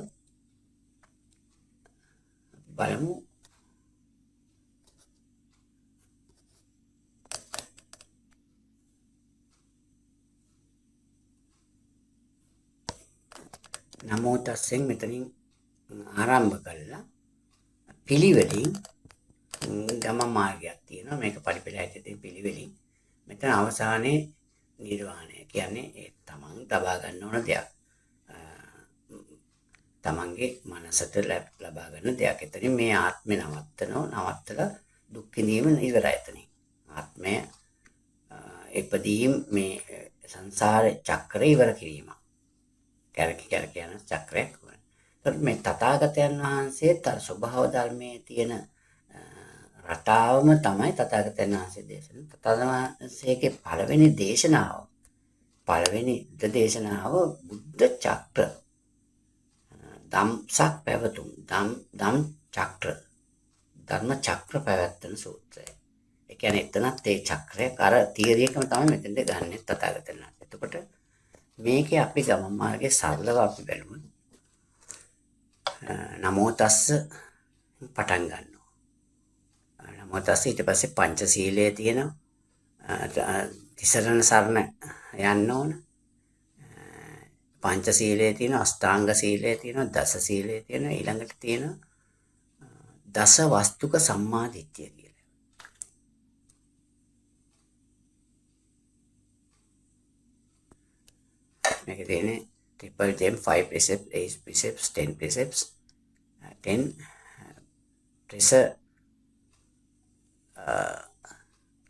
බලමු නමෝ තස්සෙන් මෙතනින් ආරම්භ කළා පිළිවෙලින් ගමන් මාර්ගයක් තියෙනවා. මේක පරිපෙළ හැටියට පිළිවෙලින් මෙතන අවසානයේ නිර්වාණය කියන්නේ ඒ තමන් ලබා ගන්න ඕන දෙයක්. තමන්ගේ මනසට ලබා ගන්න දෙයක්. එතනින් මේ ආත්මේ නවත්තලා දුක් විඳීම ඉවරයි එතනින්. ආත්මය ඉපදීම් මේ සංසාර චක්‍රය ඉවර කිරීම. කැරක යන චක්‍රයක්. මේ තථාගතයන් වහන්සේත් අර ස්වභාව ධර්මයේ තියෙන රටාවම තමයි තථාගතයන් වහන්සේ දේශනා. තථාගතයන් වහන්සේගේ පළවෙනි දේශනාව බුද්ධ චක්‍ර. ධම්සක් පැවතුම් ධම් චක්‍ර ධර්ම චක්‍ර පැවැත්වෙන සූත්‍රය. ඒ කියන්නේ එතනත් ඒ චක්‍රයක් අර තියරියකම තමයි මෙතෙන්ද ගන්නෙ තථාගතයන් වහන්සේ. එතකොට මේකේ අපි ගමන් මාර්ගයේ සරලව අපි බලමු. නමෝ තස්ස පටන් ගන්නවා. නමෝ තස්ස ඊට පස්සේ පංචශීලයේ තියෙනවා. තිසරණ සරණ යන්න ඕන. පංචශීලයේ තියෙන අෂ්ටාංග සීලයේ තියෙන දස සීලයේ තියෙන ඊළඟට තියෙන දස වස්තුක සම්මාදිට්ඨිය කියලා. මේක තියෙන්නේ triple gem 5 precepts 8 precepts 10 precepts 10 treasure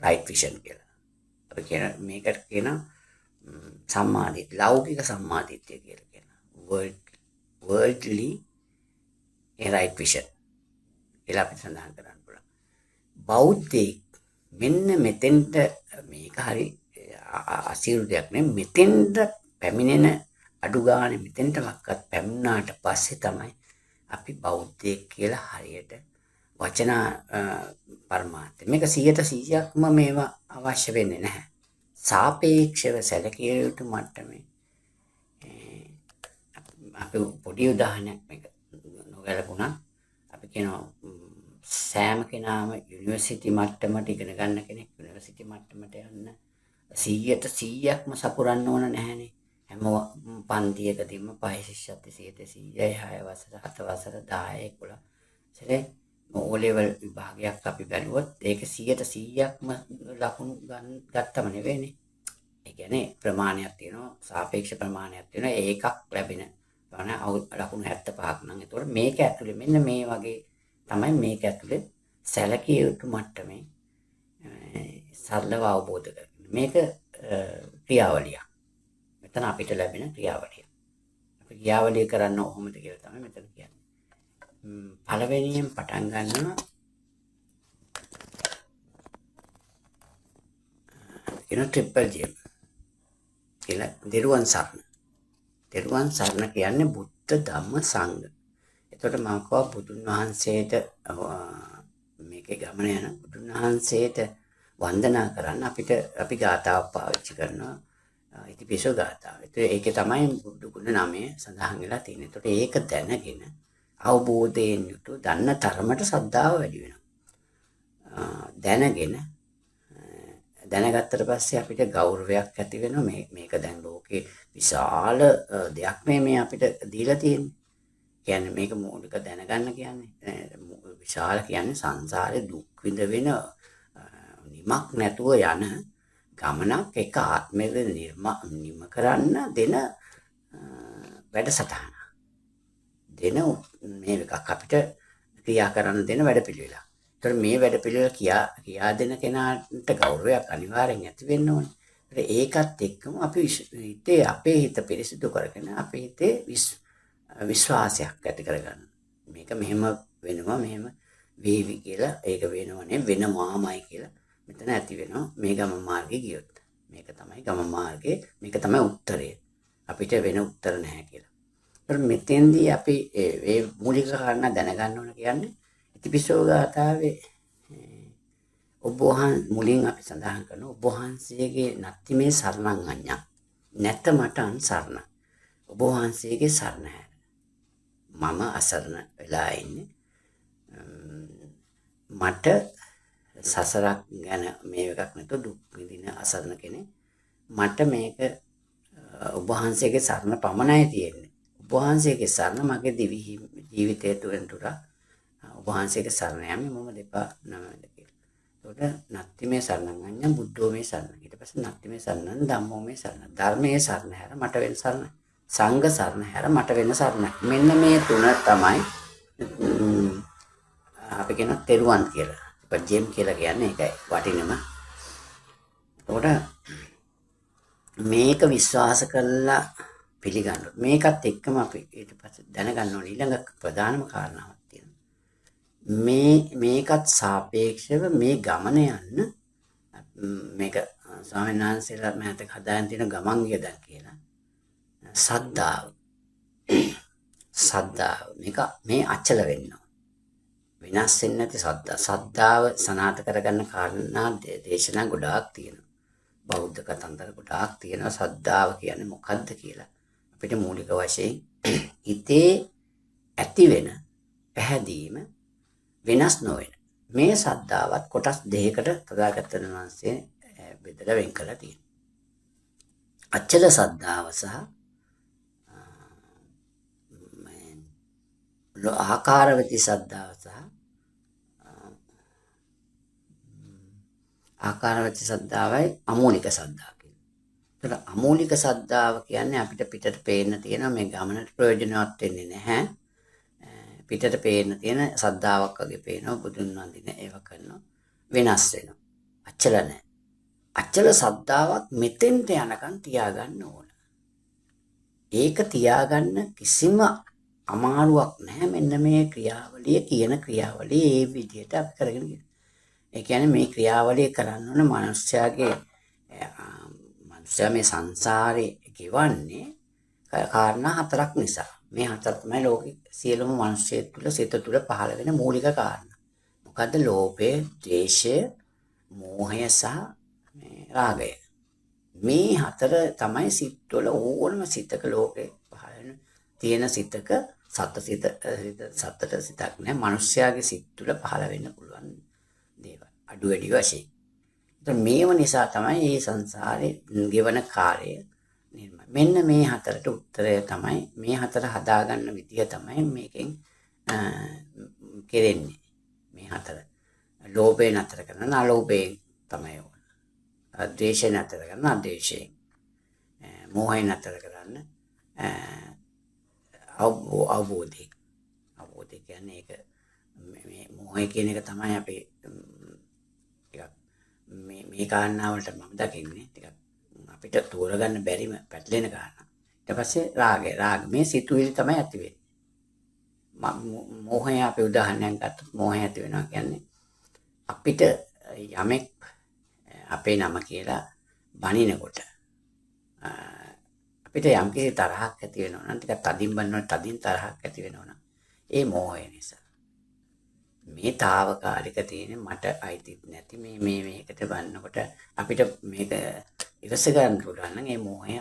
right vision කියලා. අපි කියන මේකට කියන සම්මාදිට්ඨිය ලෞකික සම්මාදිට්ඨිය කියලා කියනවා. worldly right vision කියලා අපි සඳහන් කරන්න පුළුවන්. බෞද්ධයෙක් මෙන්න මෙතෙන්ට මේක හරි අසීරු දෙයක් නෙමෙයි. මෙතෙන්ට පැමිණෙන අඩු ගානේ මෙතෙන්ට වක්වත් පැමුණාට පස්සේ තමයි අපි බෞද්ධයෙක් කියලා හරියට වචන පරමාර්ථය. මේක 100%ක්ම මේවා අවශ්‍ය වෙන්නේ නැහැ. සාපේක්ෂව සැලකිය යුතු මට්ටමේ අපි පොඩි උදාහරණයක් මේක නොගැලපුණා. අපි කියනවා සෑම කෙනාම යුනිවර්සිටි මට්ටමට ඉගෙන ගන්න කෙනෙක් යුනිවර්සිටි මට්ටමට යන්න 100%ක්ම සපුරන්න ඕන නැහැනේ. හැම පන්තියකදීම 5 ශිෂ්‍යත්ව 100%යි 6 වසර 7 වසර 10 11 සැරේ O level විභාගයක් අපි බැලුවොත් ඒක 100%ක්ම ලකුණු ගත්තම නෙවෙයිනේ. ඒ කියන්නේ ප්‍රමාණයක් තියෙනවා සාපේක්ෂ ප්‍රමාණයක් තියෙනවා ඒකක් ලැබෙන ලකුණු 75ක් නම් ඒතකොට මේක ඇතුලේ මෙන්න මේ වගේ තමයි මේක ඇතුලේ සැලකිය යුතු මට්ටමේ සරලව අවබෝධ කරගන්න. මේක ක්‍රියාවලියක්. මෙතන අපිට ලැබෙන ක්‍රියාවලිය. අපි ක්‍රියාවලිය කරන්න කොහොමද කියලා තමයි මෙතන කියන්නේ. පළවෙනියෙන් පටන් ගන්නවා කියන ට්‍රිපල් ජෙම් කියලා දිරුවන් සරණ. දිරුවන් සරණ කියන්නේ බුද්ධ ධම්ම සංඝ. එතකොට මම කව බුදුන් වහන්සේට මේකේ ගමන යන බුදුන් වහන්සේට වන්දනා කරන්න අපි ගාථාවක් පාවිච්චි කරනවා. ඉතිපිසෝ ගාථාව. ඒකේ තමයි බුදු ගුණ 9 සඳහන් වෙලා තියෙන්නේ. එතකොට ඒක දැනගෙන අවබෝධයෙන් යුතු දන්න තරමට ශ්‍රද්ධාව වැඩි වෙනවා. දැනගත්තට පස්සේ අපිට ගෞරවයක් ඇති වෙනවා. මේක දැන් ලෝකේ විශාල දෙයක් මේ අපිට දීලා තියෙන්නේ. කියන්නේ මේක මූලික දැනගන්න කියන්නේ විශාල කියන්නේ සංසාරේ දුක් විඳ වෙන නිමක් නැතුව යන ගමනක් එක ආත්මෙද නිම කරන්න දෙන වැඩසටහන. දෙන මේ එකක් අපිට ක්‍රියා කරන්න දෙන වැඩපිළිවෙලක්. ඒතර මේ වැඩපිළිවෙල කියා දෙන කෙනාට ගෞරවයක් අනිවාර්යෙන් ඇති වෙන්න ඕනේ. ඒකත් එක්කම අපි අපේ හිත පිරිසිදු කරගෙන අපේ හිතේ විශ්වාසයක් ඇති කරගන්න. මේක මෙහෙම වෙනවා මෙහෙම වේවි කියලා ඒක වෙනවනේ වෙනවාමයි කියලා මෙතන ඇති වෙනවා මේ ගමන් මාර්ගේ ගියොත්. මේක තමයි ගමන් මාර්ගේ මේක තමයි උත්තරය. අපිට වෙන උත්තර නැහැ කියලා. මෙතෙන්දී අපි මේ මූලික කාරණා දැනගන්න ඕන කියන්නේ ඉතිපිසෝ ගාථාවේ ඔබ මුලින් අපි සඳහන් කරන ඔබ වහන්සේගේ නැති මේ සරණං අඤ්ඤා නැත මට අන්සරණ ඔබ වහන්සේගේ සරණ මම අසරණ වෙලා ඉන්නේ මට සසරක් ගැන මේ එකක් නැතුව දුක් විඳින අසරණ කෙනෙක් මට මේක ඔබ වහන්සේගේ සරණ පමණයි තියෙන්නේ ඔබ වහන්සේගේ සරණ මගේ දිවි ජීවිතය තුළින් ඔබ වහන්සේගේ සරණ යන්නේ මම දෙපා නමද කියලා. එතකොට නත්ති මේ සරණං අඤ්ඤං බුද්ධෝ මේ සරණ. ඊට පස්සේ නත්ති මේ සරණං ධම්මෝ මේ සරණ. ධර්මයේ සරණ හැර මට වෙන සරණ. සංඝ සරණ හැර මට වෙන සරණ. මෙන්න මේ තුන තමයි අපි කියන තෙරුවන් කියලා. ජෙම් කියලා කියන්නේ ඒකයි වටිනම. එතකොට මේක විශ්වාස කරලා පිළිගන්න. මේකත් එක්කම අපි ඊට පස්සේ දැනගන්න ඕනේ ඊළඟ ප්‍රධානම කාරණාවක් තියෙනවා. මේකත් සාපේක්ෂව මේ ගමන යන්න මේක ස්වාමීන් වහන්සේලා මෑතක හදාගෙන තියෙන ගමන් වියදම් කියලා. සද්ධාව මේ අචල වෙන්න වෙනස් වෙන්නේ නැති සද්ධාව සනාථ කරගන්න කාරණා දේශනා ගොඩාක් තියෙනවා. බෞද්ධ කතන්දර ගොඩාක් තියෙනවා. සද්ධාව කියන්නේ මොකක්ද කියලා අපිට මූලික වශයෙන් හිතේ ඇති වෙන පැහැදීම වෙනස් නොවන මේ සද්ධාවත් කොටස් දෙකකට තථාගතයන් වහන්සේ බෙදලා වෙන් කළා තියෙනවා. අචල සද්ධාව සහ ආකාරවති සද්ධාව සහ ආකාරවති සද්ධාවයි අමූලික සද්ධාව කියන්නේ. ඒතර අමූලික සද්ධාව කියන්නේ අපිට පිටට පේන්න තියෙන මේ ගමනට ප්‍රයෝජනවත් වෙන්නේ නැහැ. පිටට පේන්න තියෙන සද්ධාාවක් වගේ පේනවා බුදුන් වඳින ඒව කරනවා වෙනස් වෙනවා. අචල නැහැ. අචල සද්ධාවත් මෙතෙන්ට යනකම් තියාගන්න ඕන. ඒක තියාගන්න කිසිම අමාරුවක් නැහැ. මෙන්න මේ ක්‍රියාවලිය කියන ක්‍රියාවලිය ඒ විදිහට අපි කරගෙන ගියා. ඒ කියන්නේ මේ ක්‍රියාවලිය කරන්න ඕන මනුෂ්‍යයා මේ සංසාරේ ගෙවන්නේ කාරණා හතරක් නිසා. මේ හතර තමයි ලෝකේ සියලුම මිනිස්සු තුළ සිත තුළ පහළ වෙන මූලික කාරණා. මොකද්ද? ලෝභය, ද්වේෂය, මෝහය සහ රාගය. මේ හතර තමයි සිත් වල ඕනම සිතක ලෝකේ පහළ වෙන තියෙන සිතක සතට සිතක් නෑ. මිනිස්යාගේ සිත් තුළ පහළ වෙන්න පුළුවන් දේවල් අඩු වැඩි වශයෙන්. ඒත් මේව නිසා තමයි මේ සංසාරේ ගෙවන කාර්යය මෙන්න මේ හතරට උත්තරය තමයි මේ හතර හදාගන්න විදිය තමයි මේකෙන් කෙරෙන්නේ. මේ හතර ලෝභය නතර කරන අලෝභයෙන් තමයි ඕන. ද්වේෂය නතර කරන අද්වේෂයෙන්. මෝහය නතර කරන්න අවබෝධය කියන්නේ ඒක මේ මෝහය කියන එක තමයි අපි ටිකක් මේ කාරණාවලට මම දකින්නේ ටිකක් අපිට තෝරගන්න බැරිම පැටලෙන කාරණා. ඊට පස්සේ රාගය මේ සිතුවිලි තමයි ඇති වෙන්නේ. මෝහය අපි උදාහරණයක් ගත්තොත් මෝහය ඇති වෙනවා කියන්නේ අපිට යමෙක් අපේ නම කියලා බනිනකොට අපිට යම් කිසි තරහක් ඇති වෙනවා නම් ටිකක් තදින් බන්නකොට තදින් තරහක් ඇති වෙනවා නම් ඒ මෝහය නිසා. මේ තාවකාලික තියෙන මට අයිති නැති මේකට බන්නකොට අපිට මේක ඉවස ගන්න පුළුවන් නම් ඒ මෝහය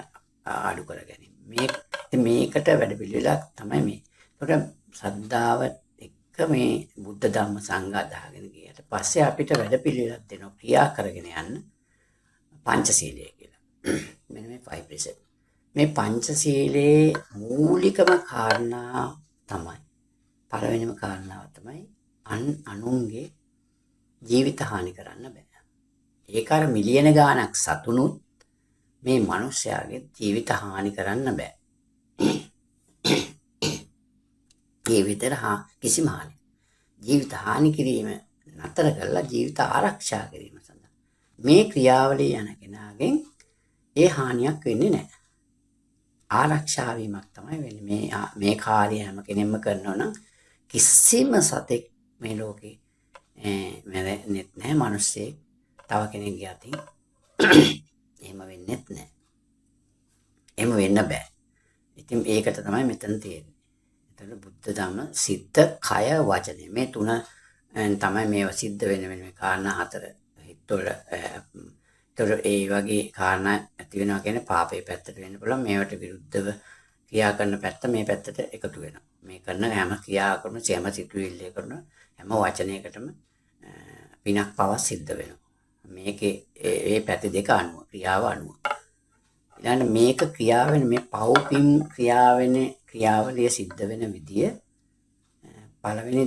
අඩු කර ගැනීම. මේකට වැඩ පිළිවෙලක් තමයි මේ. ඒකට සද්ධාව එක්ක මේ බුද්ධ ධම්ම සංඝ අදාගෙන ගියට පස්සේ අපිට වැඩ පිළිවෙලක් දෙනවා ක්‍රියා කරගෙන යන්න පංචශීලය කියලා. මෙන්න මේ 5%. මේ පංචශීලයේ මූලිකම කාරණා තමයි පළවෙනිම කාරණාව තමයි අනුන්ගේ ජීවිත හානි කරන්න බෑ. ඒක අර මිලියන ගාණක් සතුනුත් මේ මිනිස්යාගේ ජීවිත හානි කරන්න බෑ. ජීවිතේ කිසිම හානි. ජීවිත හානි කිරීම නතර කරලා ජීවිත ආරක්ෂා කිරීම සඳහා මේ ක්‍රියාවලිය යන කෙනාගෙන් ඒ හානියක් වෙන්නේ නැහැ. ආරක්ෂා වීමක් තමයි වෙන්නේ. මේ කාර්යය හැම කෙනෙක්ම කරනවා නම් කිසිම සතෙක් මේ ලෝකේ මැරෙන්නේ නැහැ. මිනිස්සෙක් තව කෙනෙක්ගේ අතින් එහෙම වෙන්නේත් නැහැ. එහෙම වෙන්න බෑ. ඉතින් ඒකට තමයි මෙතන තියෙන්නේ. එතන බුද්ධ ධම්ම සිත කය වචනය මේ තුන තමයි මේවා සිද්ධ වෙන මේ කාරණා හතර. හිතවල ඒ වගේ කාරණා ඇති වෙනවා කියන්නේ පාපේ පැත්තට වෙන්න පුළුවන්. මේවට විරුද්ධව ක්‍රියා කරන පැත්ත මේ පැත්තට එකතු වෙනවා. මේ කරන හැම ක්‍රියාවකම හැම සිතුවිල්ලේ කරන හැම වචනයකටම පිනක් පවක් සිද්ධ වෙනවා. මේකේ ඒ පැති දෙක අනුව ක්‍රියාව අනුව. ඊළඟට මේක ක්‍රියාවෙන මේ පව්පින් ක්‍රියාවලිය සිද්ධ වෙන විදිය පළවෙනි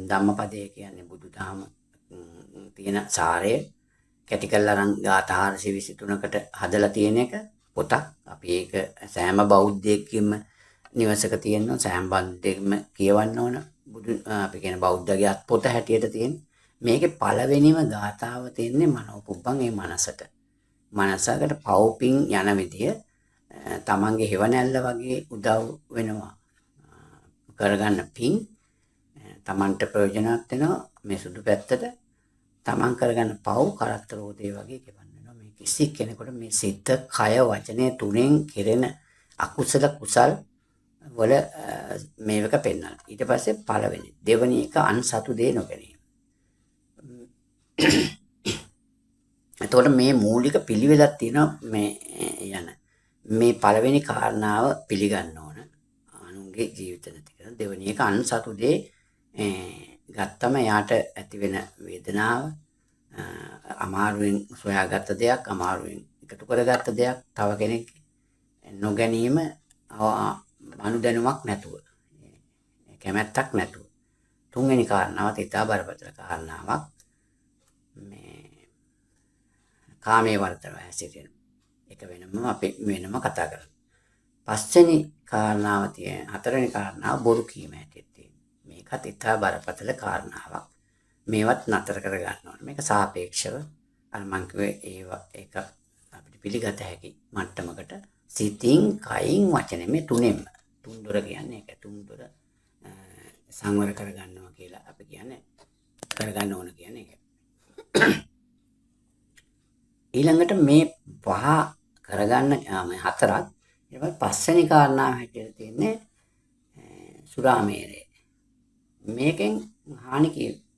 ධම්මපදයේ කියන්නේ බුදුදහම තියෙන සාරය කැටි කරලා අරන් ගාථා 423කට හදලා තියෙන එක පොතක්. අපි ඒක සෑම බෞද්ධයෙක්ගෙම නිවසක තියෙනවා. සෑම බෞද්ධයෙක්ම කියවන්න ඕන. අපි කියන බෞද්ධගේ අත්පොත හැටියට තියෙන. මේකේ පළවෙනිම ගාථාව තියෙන්නේ මනෝපුබ්බං ඒ මනසට. මනසකට පව්පින් යන විදිය තමන්ගේ හෙවණැල්ල වගේ උදව් වෙනවා. කරගන්න පින් තමන්ට ප්‍රයෝජනවත් වෙනවා. මේ සුදු පැත්තට තමන් කරගන්න පව් කරත්තරෝදේ වගේ ගෙවන්න වෙනවා. මේ කිසි කෙනෙකුට මේ සිත, කය, වචනය තුනෙන් කෙරෙන අකුසල කුසල් වල මේවක පෙන්වනවා. ඊට පස්සේ පළවෙනි දෙවෙනි එක අන්සතු දේ නොගැනීම. එතකොට මේ මූලික පිළිවෙලක් තියෙනවා මේ යන. මේ පළවෙනි කාරණාව පිළිගන්න ඕන. අනුන්ගේ ජීවිත නැති කරන. දෙවෙනි එක අන්සතු දේ ගත්තම යාට ඇති වෙන වේදනාව අමාරුවෙන් සොයාගත්ත දෙයක්, අමාරුවෙන් එකතු කරගත්ත දෙයක්, තව කෙනෙක් නොගැනීම අනුදැනුමක් නැතුව, කැමැත්තක් නැතුව. තුන්වෙනි කාරණාවත් ඉතා බරපතල කාරණාවක්. මේ කාමයේ වර්ධනය හැසිරෙන එක වෙනම අපි වෙනම කතා කරමු. පස්වෙනි කාරණාව හතරවෙනි කාරණාව බොරු කීම හැටියට තියෙනවා. මේකත් ඉතා බරපතල කාරණාවක්. මේවත් නතර කර ගන්න ඕනේ. මේක සාපේක්ෂව අර මං කිව්වේ ඒක අපිට පිළිගත හැකි මට්ටමකට සිතින්, කයින්, වචනෙන් මේ තුනෙන්ම තුන්දොර කියන්නේ ඒක. තුන්දොර සංවර කර ගන්නවා කියලා අපි කියන්නේ කරගන්න ඕන කියන්නේ ඒක. ඊළඟට මේ පහ කරගන්න මේ හතරක් ඊට පස්වෙනි කාරණාව හැටියට තියෙන්නේ සුරාමේරය. මේකෙන් හානි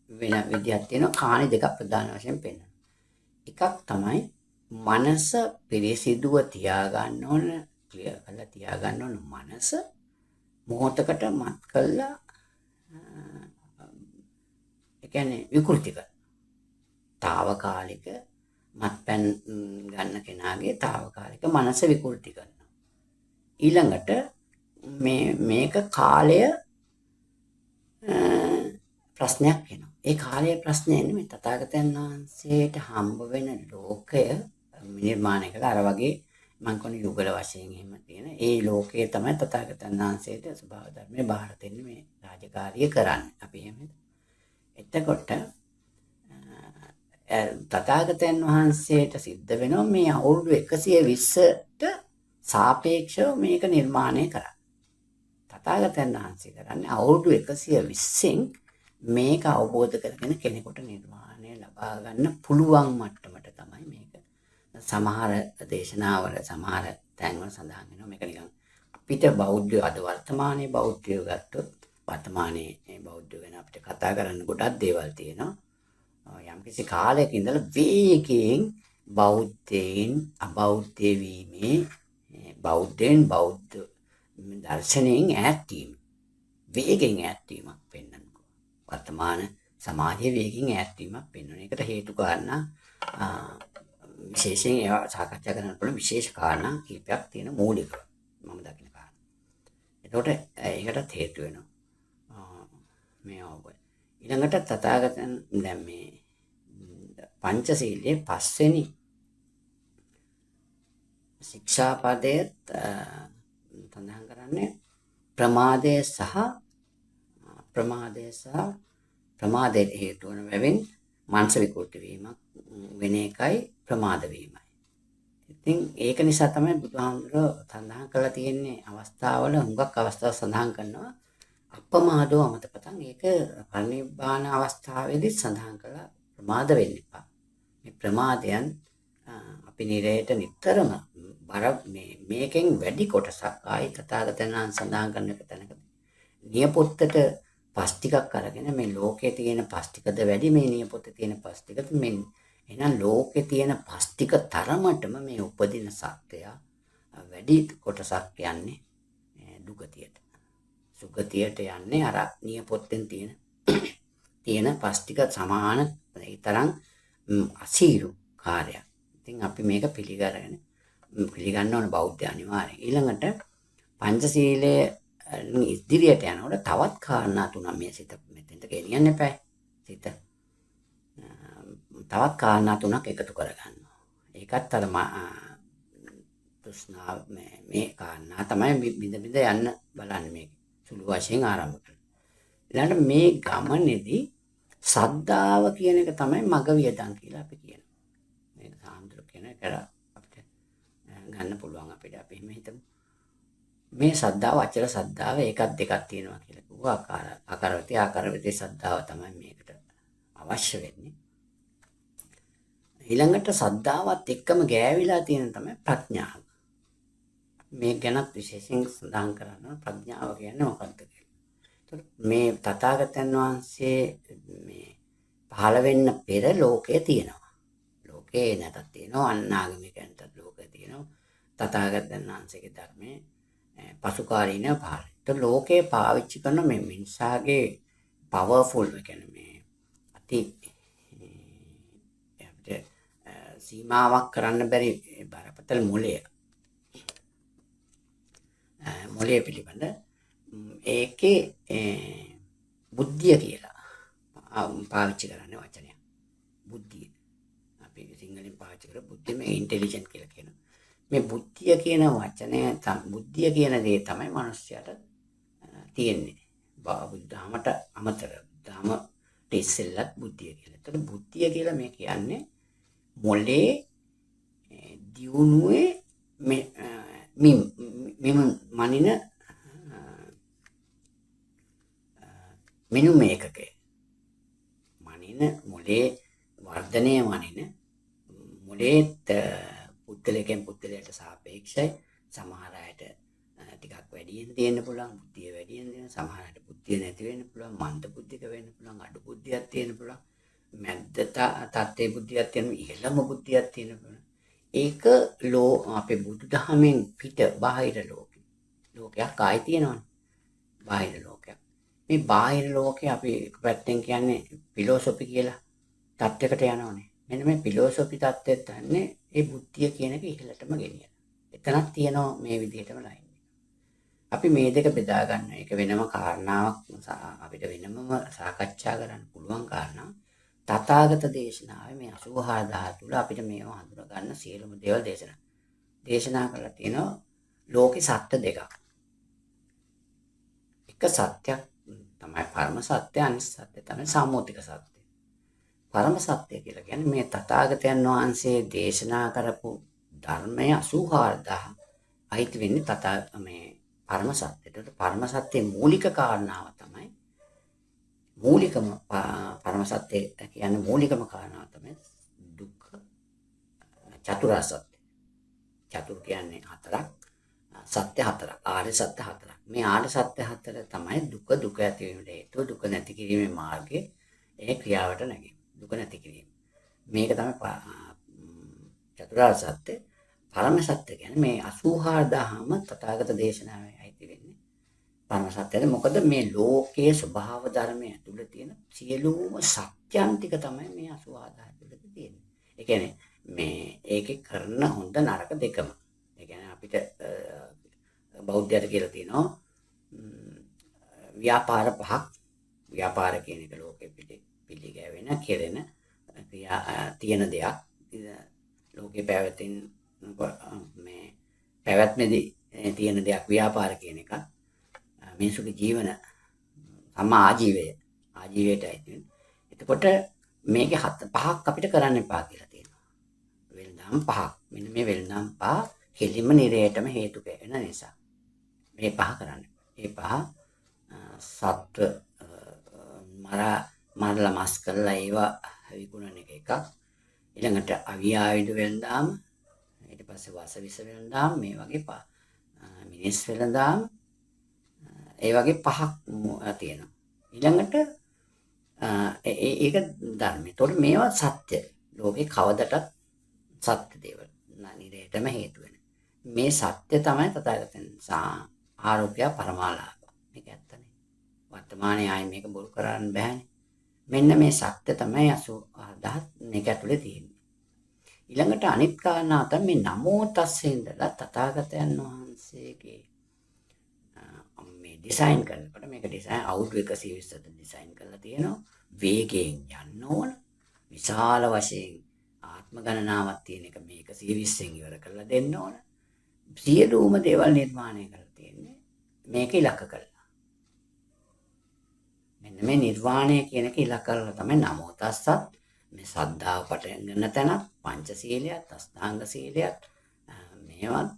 වෙන විදිහක් තියෙනවා. කාණි දෙකක් ප්‍රධාන වශයෙන් පෙන්වනවා. එකක් තමයි මනස පිරිසිදුව තියාගන්න ඕන, ක්ලියර් කරලා තියාගන්න ඕන මනස මොහොතකට මත් කළා ඒ කියන්නේ විකෘති කර. తాවකාලික මත්පැන් ගන්න කෙනාගේ తాවකාලික මනස විකෘති කරනවා. ඊළඟට මේක කාලය ප්‍රශ්නයක් වෙනවා. ඒ කාලයේ ප්‍රශ්නය නෙමෙයි තථාගතයන් වහන්සේට හම්බ වෙන ලෝකය නිර්මාණය කළා. අර වගේ මං කියන යුගල වශයෙන් එහෙම තියෙන ඒ ලෝකයේ තමයි තථාගතයන් වහන්සේට ස්වභාව ධර්මයේ බාහිර දෙන්නේ මේ රාජකාරිය කරන්නේ. අපි එහෙමද? එතකොට තථාගතයන් වහන්සේට සිද්ධ වෙනවා මේ අවුරුදු 120ට සාපේක්ෂව මේක නිර්මාණය කරන්න. තථාගතයන් වහන්සේ කරන්නේ අවුරුදු 120න් මේක අවබෝධ කරගෙන කෙනෙකුට නිර්වාණය ලබා ගන්න පුළුවන් මට්ටමට තමයි මේක. සමහර දේශනාවල සමහර තැන්වල සඳහන් වෙනවා මේක නිකන් අපිට බෞද්ධයෝ අද වර්තමානයේ බෞද්ධයෝ ගත්තොත් වර්තමානයේ බෞද්ධයෝ ගැන අපිට කතා කරන්න ගොඩක් දේවල් තියෙනවා. යම්කිසි කාලයක ඉඳලා වේගයෙන් බෞද්ධයන් අබෞද්ධ වීමේ බෞද්ධයන් බෞද්ධ දර්ශනයෙන් ඈත් වීම වේගයෙන් ඈත් වීමක් පෙන්වනවා. වර්තමාන සමාජයේ වේගයෙන් ඈත් වීමක් පෙන්වන එකට හේතු කාරණා විශේෂයෙන් ඒවා සාකච්ඡා කරන්න පුළුවන් විශේෂ කාරණා කීපයක් තියෙන මූලික මම දකින කාරණා. එතකොට ඒකටත් හේතු වෙනවා මේ අවබෝධය. ඊළඟට තථාගතයන් දැන් මේ පංචශීලයේ පස්වෙනි ශික්ෂාපදයේ සඳහන් කරන්නේ ප්‍රමාදයට හේතු වන බැවින් මානස විකෘති වීමක් වෙන එකයි ප්‍රමාද වීමයි. ඉතින් ඒක නිසා තමයි බුදුහාමුදුරුවෝ සඳහන් කරලා තියෙන්නේ අවස්ථාවල හුඟක් අවස්ථා සඳහන් කරනවා අප්‍රමාදෝ අමතපතං. ඒක පරිනිබ්බාන අවස්ථාවේදී සඳහන් කළා ප්‍රමාද වෙන්න එපා. මේ ප්‍රමාදයන් අපි නිරයට නිතරම මේකෙන් වැඩි කොටසක් ආයි තථාගතයන් සඳහන් කරන එක තැනක නියපොත්තට පස් ටිකක් අරගෙන මේ ලෝකයේ තියෙන පස් ටිකද වැඩි මේ නියපොත්තේ තියෙන පස් ටිකද මේ එහෙනම් ලෝකයේ තියෙන පස් ටික තරමටම මේ උපදින සත්‍යය වැඩි කොටසක් යන්නේ දුගතියට. සුගතියට යන්නේ අර නියපොත්තෙන් තියෙන පස් ටික සමාන ඒ තරම් අසීරු කාර්යයක්. ඉතින් අපි මේක පිළිගරගෙන පිළිගන්න ඕන බෞද්ධ අනිවාර්යෙන්. ඊළඟට පංචශීලයේ ඉදිරියට යනකොට තවත් කාරණා තුනක් මේ සිත මෙතෙන්ට ගෙනියන්න එපා. සිත තවත් කාරණා තුනක් එකතු කරගන්නවා. ඒකත් අර තෘෂ්ණාව මේ කාරණා තමයි බිඳ යන්න බලන්නේ මේ සුළු වශයෙන් ආරම්භ කරනවා. ඊළඟට මේ ගමනේදී සද්ධාව කියන එක තමයි මග වියදම් කියලා අපි කියනවා. මේක සාන්ද්‍ර කියන එක අපිට ගන්න පුළුවන් අපිට අපි එහෙම හිතමු. මේ සද්ධාව අචල සද්ධාව එකක් දෙකක් තියෙනවා කියලා කිව්වා. ආකාරවතී සද්ධාව තමයි මේකට අවශ්‍ය වෙන්නේ. ඊළඟට සද්ධාවත් එක්කම ගෑවිලා තියෙන තමයි ප්‍රඥාව. මේ ගැනත් විශේෂයෙන් සඳහන් කරනවා ප්‍රඥාව කියන්නේ මොකක්ද කියලා. මේ තථාගතයන් වහන්සේ මේ පහළ වෙන්න පෙර ලෝකයේ තියෙනවා. ලෝකේ නැතත් තියෙනවා අන්නාගමිකයන්ට ලෝකේ තියෙනවා. තථාගතයන් වහන්සේගේ ධර්මයේ පසුකාලීන පහළ. ඒත් ලෝකේ පාවිච්චි කරන මේ මිනිසාගේ පවර්ෆුල් කියන්නේ මේ අති සීමාවක් කරන්න බැරි බරපතල මොලය පිළිබඳ ඒකේ බුද්ධිය කියලා පාවිච්චි කරන්නේ වචනය. බුද්ධිය. අපි සිංහලෙන් පාවිච්චි කර බුද්ධිය මේ ඉන්ටෙලිජන්ට් කියලා කියනවා. මේ බුද්ධිය කියන වචනය බුද්ධිය කියන දේ තමයි මිනිස්යාට තියෙන්නේ. බුද්ධාමට අමතර ධාමට ඉස්සෙල්ලත් බුද්ධිය කියලා. ඒතකොට බුද්ධිය කියලා මේ කියන්නේ මොලේ දියුණුවේ මනින මෙනු මේකකේ මනින මොලේ වර්ධනය මනින මොලේත් පුද්ගලයෙන් පුද්ගලයට සාපේක්ෂයි. සමහර අයට ටිකක් වැඩියෙන් තියෙන්න පුළුවන්, බුද්ධිය වැඩියෙන් තියෙන. සමහර අයට බුද්ධිය නැති වෙන්න පුළුවන්, මන්ද බුද්ධික වෙන්න පුළුවන්, අඩු බුද්ධියක් තියෙන්න පුළුවන්. මැද්ද තත්ත්වයේ බුද්ධියක් තියෙන, ඉහළම බුද්ධියක් තියෙන පුළුවන්. ඒක අපේ බුදුදහමෙන් පිට බාහිර ලෝකයක් ආයි තියෙනවනේ. බාහිර ලෝකයක්. මේ බාහිර ලෝකේ අපි එක පැත්තෙන් කියන්නේ ෆිලොසොෆි කියලා තත්ත්වයකට යනවනේ. මෙන්න මේ ෆිලොසොෆි තත්ත්වයට යන්නේ ඒ බුද්ධිය කියන එක ඉහළටම ගෙනියන. එතනක් තියෙනවා මේ විදිහටම ලයින්. අපි මේ දෙක බෙදා ගන්න. ඒක වෙනම කාරණාවක් අපිට වෙනමම සාකච්ඡා කරන්න පුළුවන් කාරණා. තථාගත දේශනාවේ මේ 84000 තුල අපිට මේවා හඳුනා ගන්න සියලුම දේවල් දේශනා කරලා තියෙනවා. ලෝකේ සත්‍ය දෙකක්. එක සත්‍යයක් තමයි පරම සත්‍ය, අනිත් සත්‍ය තමයි සම්මුතික සත්‍ය. පරම සත්‍ය කියලා කියන්නේ මේ තථාගතයන් වහන්සේ දේශනා කරපු ධර්මය 84000 අයිති වෙන්නේ මේ පරම සත්‍යයට. පරම සත්‍යයේ මූලික කාරණාව තමයි මූලිකම පරම සත්‍ය කියන්නේ මූලිකම කාරණාව තමයි දුක්ඛ චතුරාර්ය සත්‍ය. චතුර් කියන්නේ හතරක්, සත්‍ය හතරක්, ආර්ය සත්‍ය හතරක්. මේ ආර්ය සත්‍ය හතර තමයි දුක ඇති වීමට හේතුව, දුක නැති කිරීමේ මාර්ගය, ඒ ක්‍රියාවට නැගීම. දුක නැති කිරීම. මේක තමයි චතුරාර්ය සත්‍ය. පරම සත්‍ය කියන්නේ මේ 84000ම තථාගත දේශනාවේ අයිති වෙන්නේ පරම සත්‍යද. මොකද මේ ලෝකයේ ස්වභාව ධර්මය ඇතුළේ තියෙන සියලුම සත්‍යයන් ටික තමයි මේ 84000 ඇතුළේ තියෙන්නේ. ඒ කියන්නේ මේ ඒකේ කරන හොඳ නරක දෙකම. ඒ කියන්නේ අපිට බෞද්ධයට කියලා තියෙනවා ව්‍යාපාර පහක්. ව්‍යාපාර කියන එක ලෝකෙ පිළිගැවෙන කෙරෙන තියෙන දෙයක්. ලෝකේ පැවැතින් මේ පැවැත්මේදී තියෙන දෙයක් ව්‍යාපාර කියන එක. මිනිසුගේ ජීවන සම්මා ආජීවයට ඇති වෙන. එතකොට මේකේ පහක් අපිට කරන්න එපා කියලා තියෙනවා. වෙළඳාම් පහක්. මෙන්න මේ වෙළඳාම් පහ කෙලින්ම නිරේටම හේතු වෙන නිසා මේ පහ කරන්න. මේ පහ සත්ව මරලා මස් කරලා ඒවා විකුණන එකක්. ඊළඟට අවියායුධ වෙළඳාම්, ඊට පස්සේ වාසවිස වෙළඳාම්, මේ වගේ මිනිස් වෙළඳාම්, ඒ වගේ පහක් තියෙනවා. ඊළඟට ඒක ධර්මය. ඒතකොට මේවා සත්‍ය. ලෝකේ කවදටත් සත්‍ය දේවල්. නිරේටම හේතු වෙන. මේ සත්‍ය තමයි තථාගතයන් ආරෝග්‍ය පරමාලාභ. මේක ඇත්තනේ. වර්තමානයේ ආයි මේක බොරු කරන්න බෑනේ. මෙන්න මේ සත්‍ය තමයි 84000 මේක ඇතුලේ තියෙන්නේ. ඊළඟට අනිත් කාරණා තමයි මේ නමෝ තස්සේ ඉඳලා තථාගතයන් වහන්සේගේ මේ ඩිසයින් කරනකොට මේක ඩිසයින් අවුරුදු 120ට ඩිසයින් කරලා තියෙනවා. වේගයෙන් යන්න ඕන. විශාල වශයෙන් ආත්ම ගණනාවක් තියෙන එක මේක 120න් ඉවර කරලා දෙන්න ඕන. සියලුම දේවල් නිර්මාණය කරලා තියෙන්නේ මේක ඉලක්ක කරලා. මෙන්න මේ නිර්වාණය කියන එක ඉලක්ක කරලා තමයි නමෝ තස්සත් මේ සද්ධාව පටන් ගන්න තැනත් පංචශීලයත් අෂ්ටාංග සීලයත් මේවත්